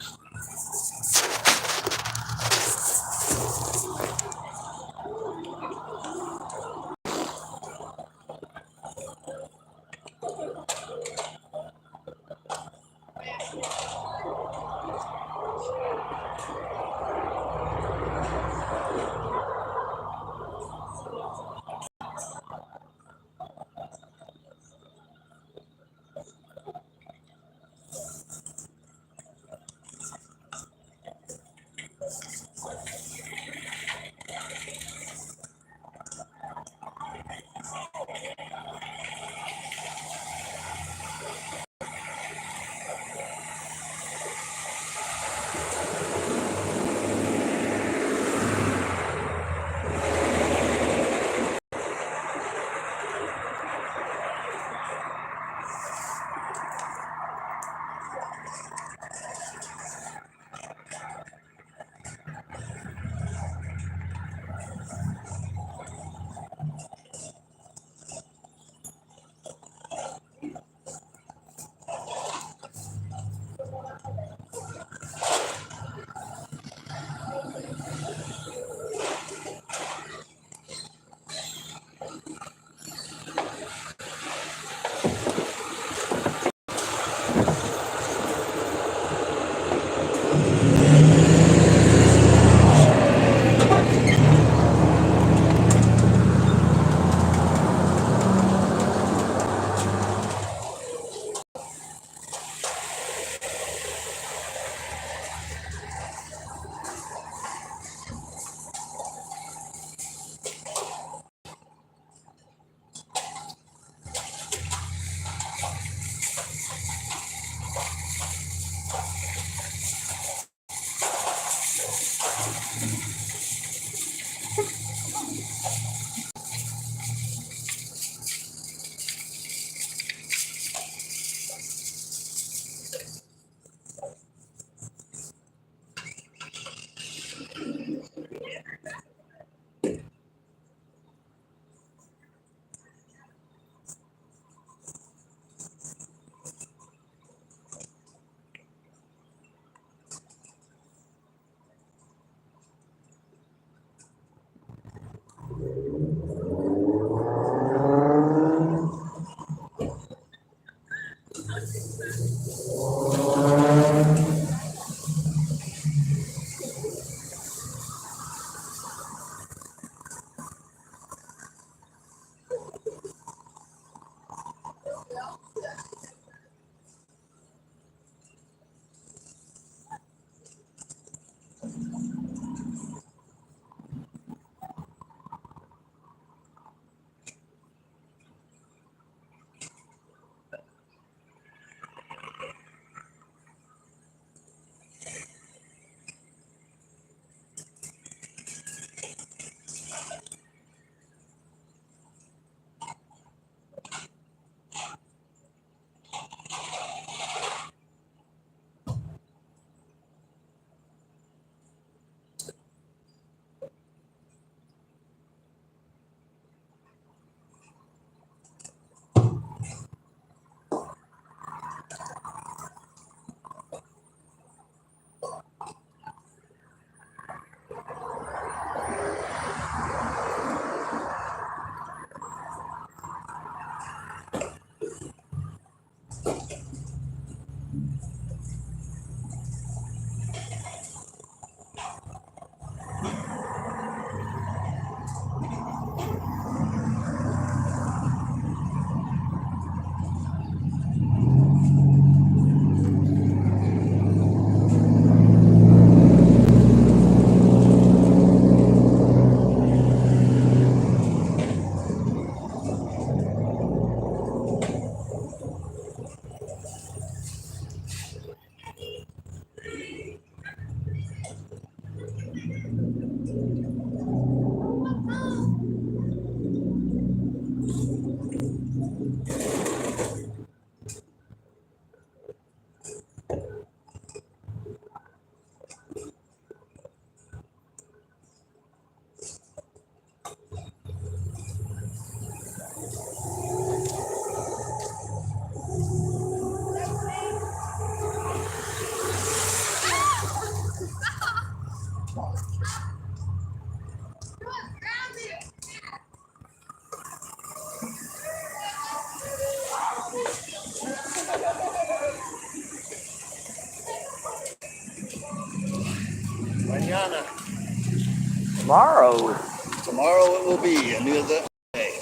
Tomorrow, Tomorrow it will be another day.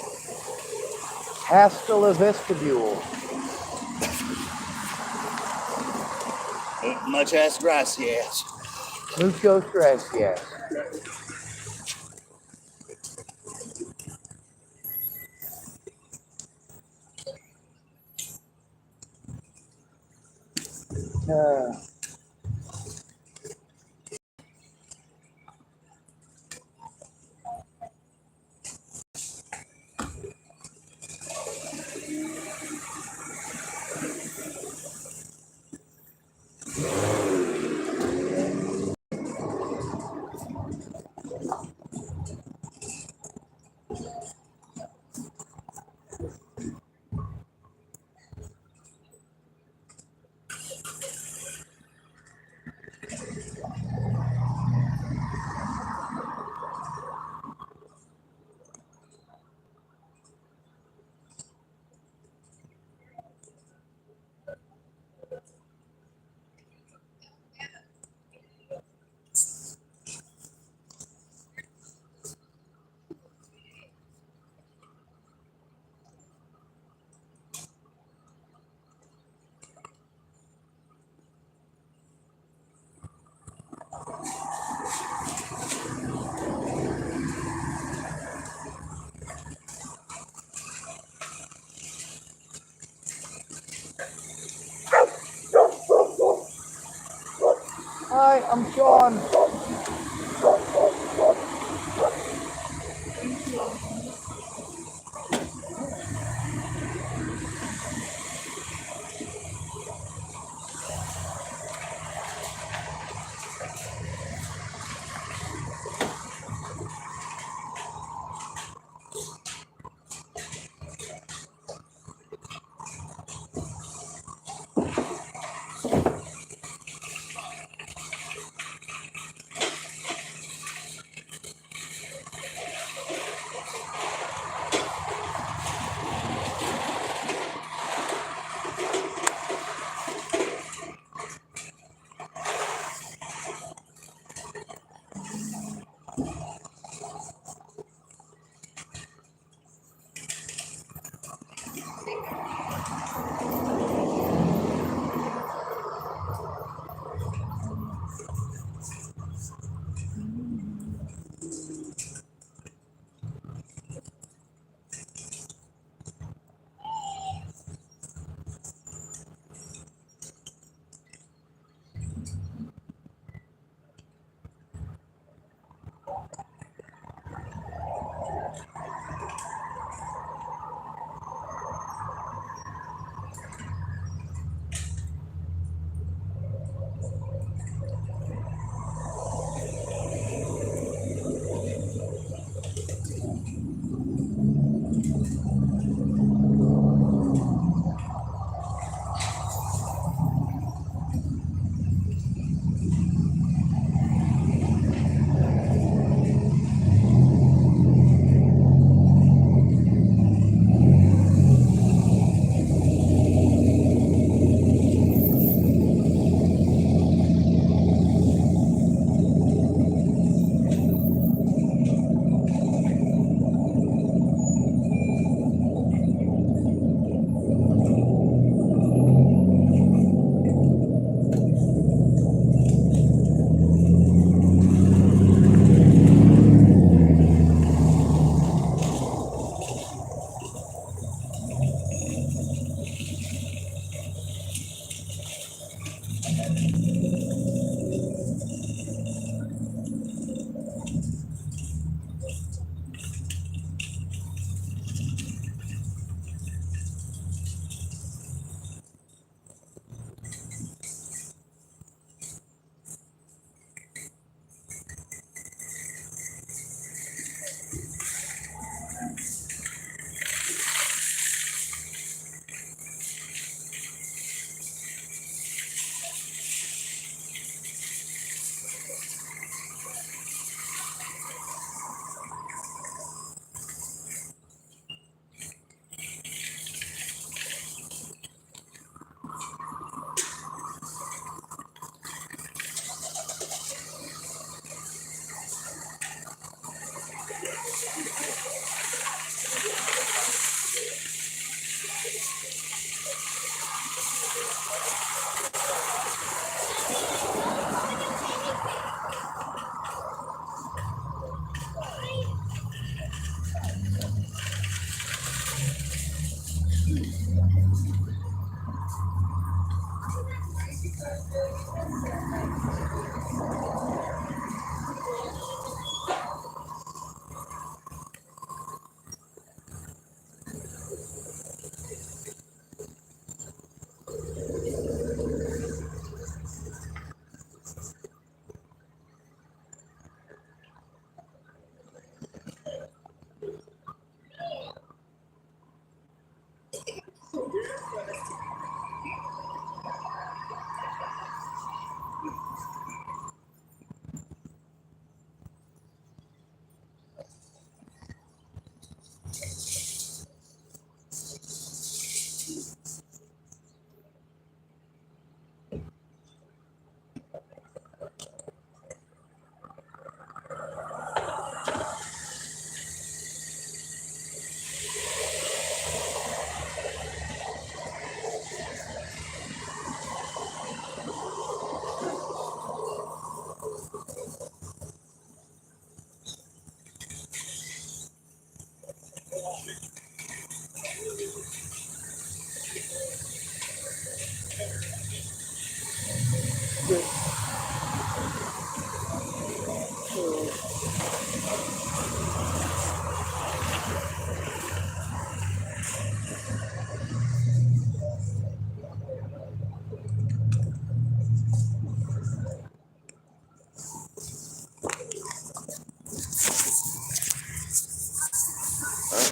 hasta la vestibule. Muchas gracias. Muchos gracias. Uh, Hi, I'm Sean.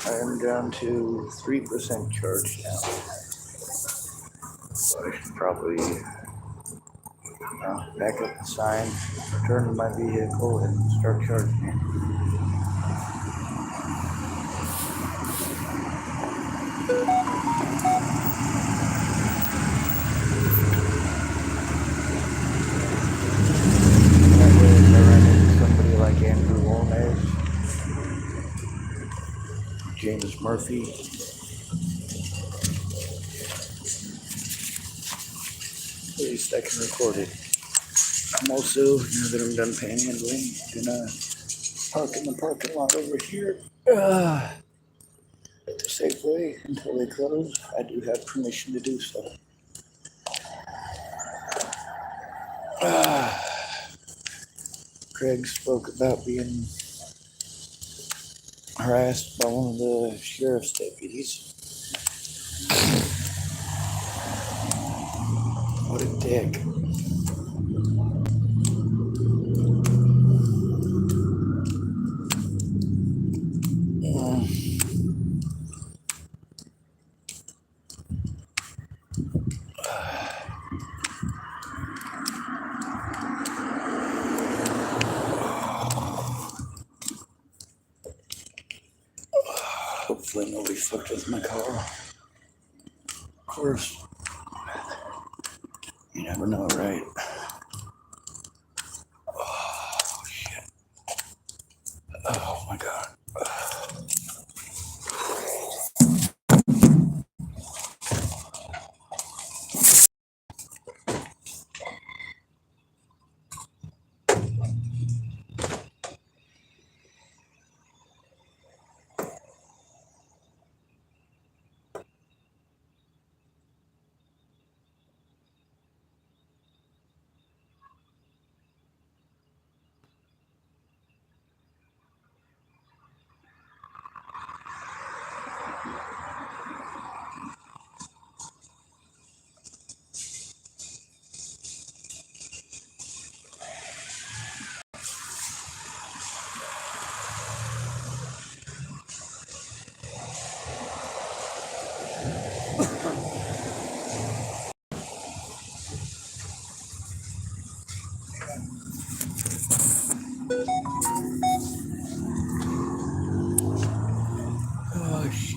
I am down to 3% charge now. So I should probably back up the sign, return to my vehicle, and start charging it. That way, if I run into somebody like Andrew Wolnez, James Murphy, at least I can record it. I'm also, now that I'm done panhandling, gonna park in the parking lot over here at the Safeway until they close. I do have permission to do so. Craig spoke about being harassed by one of the sheriff's deputies. What a dick. Hopefully nobody fucked with my car. Of course, you never know, right? Oh, shit. Oh, my God.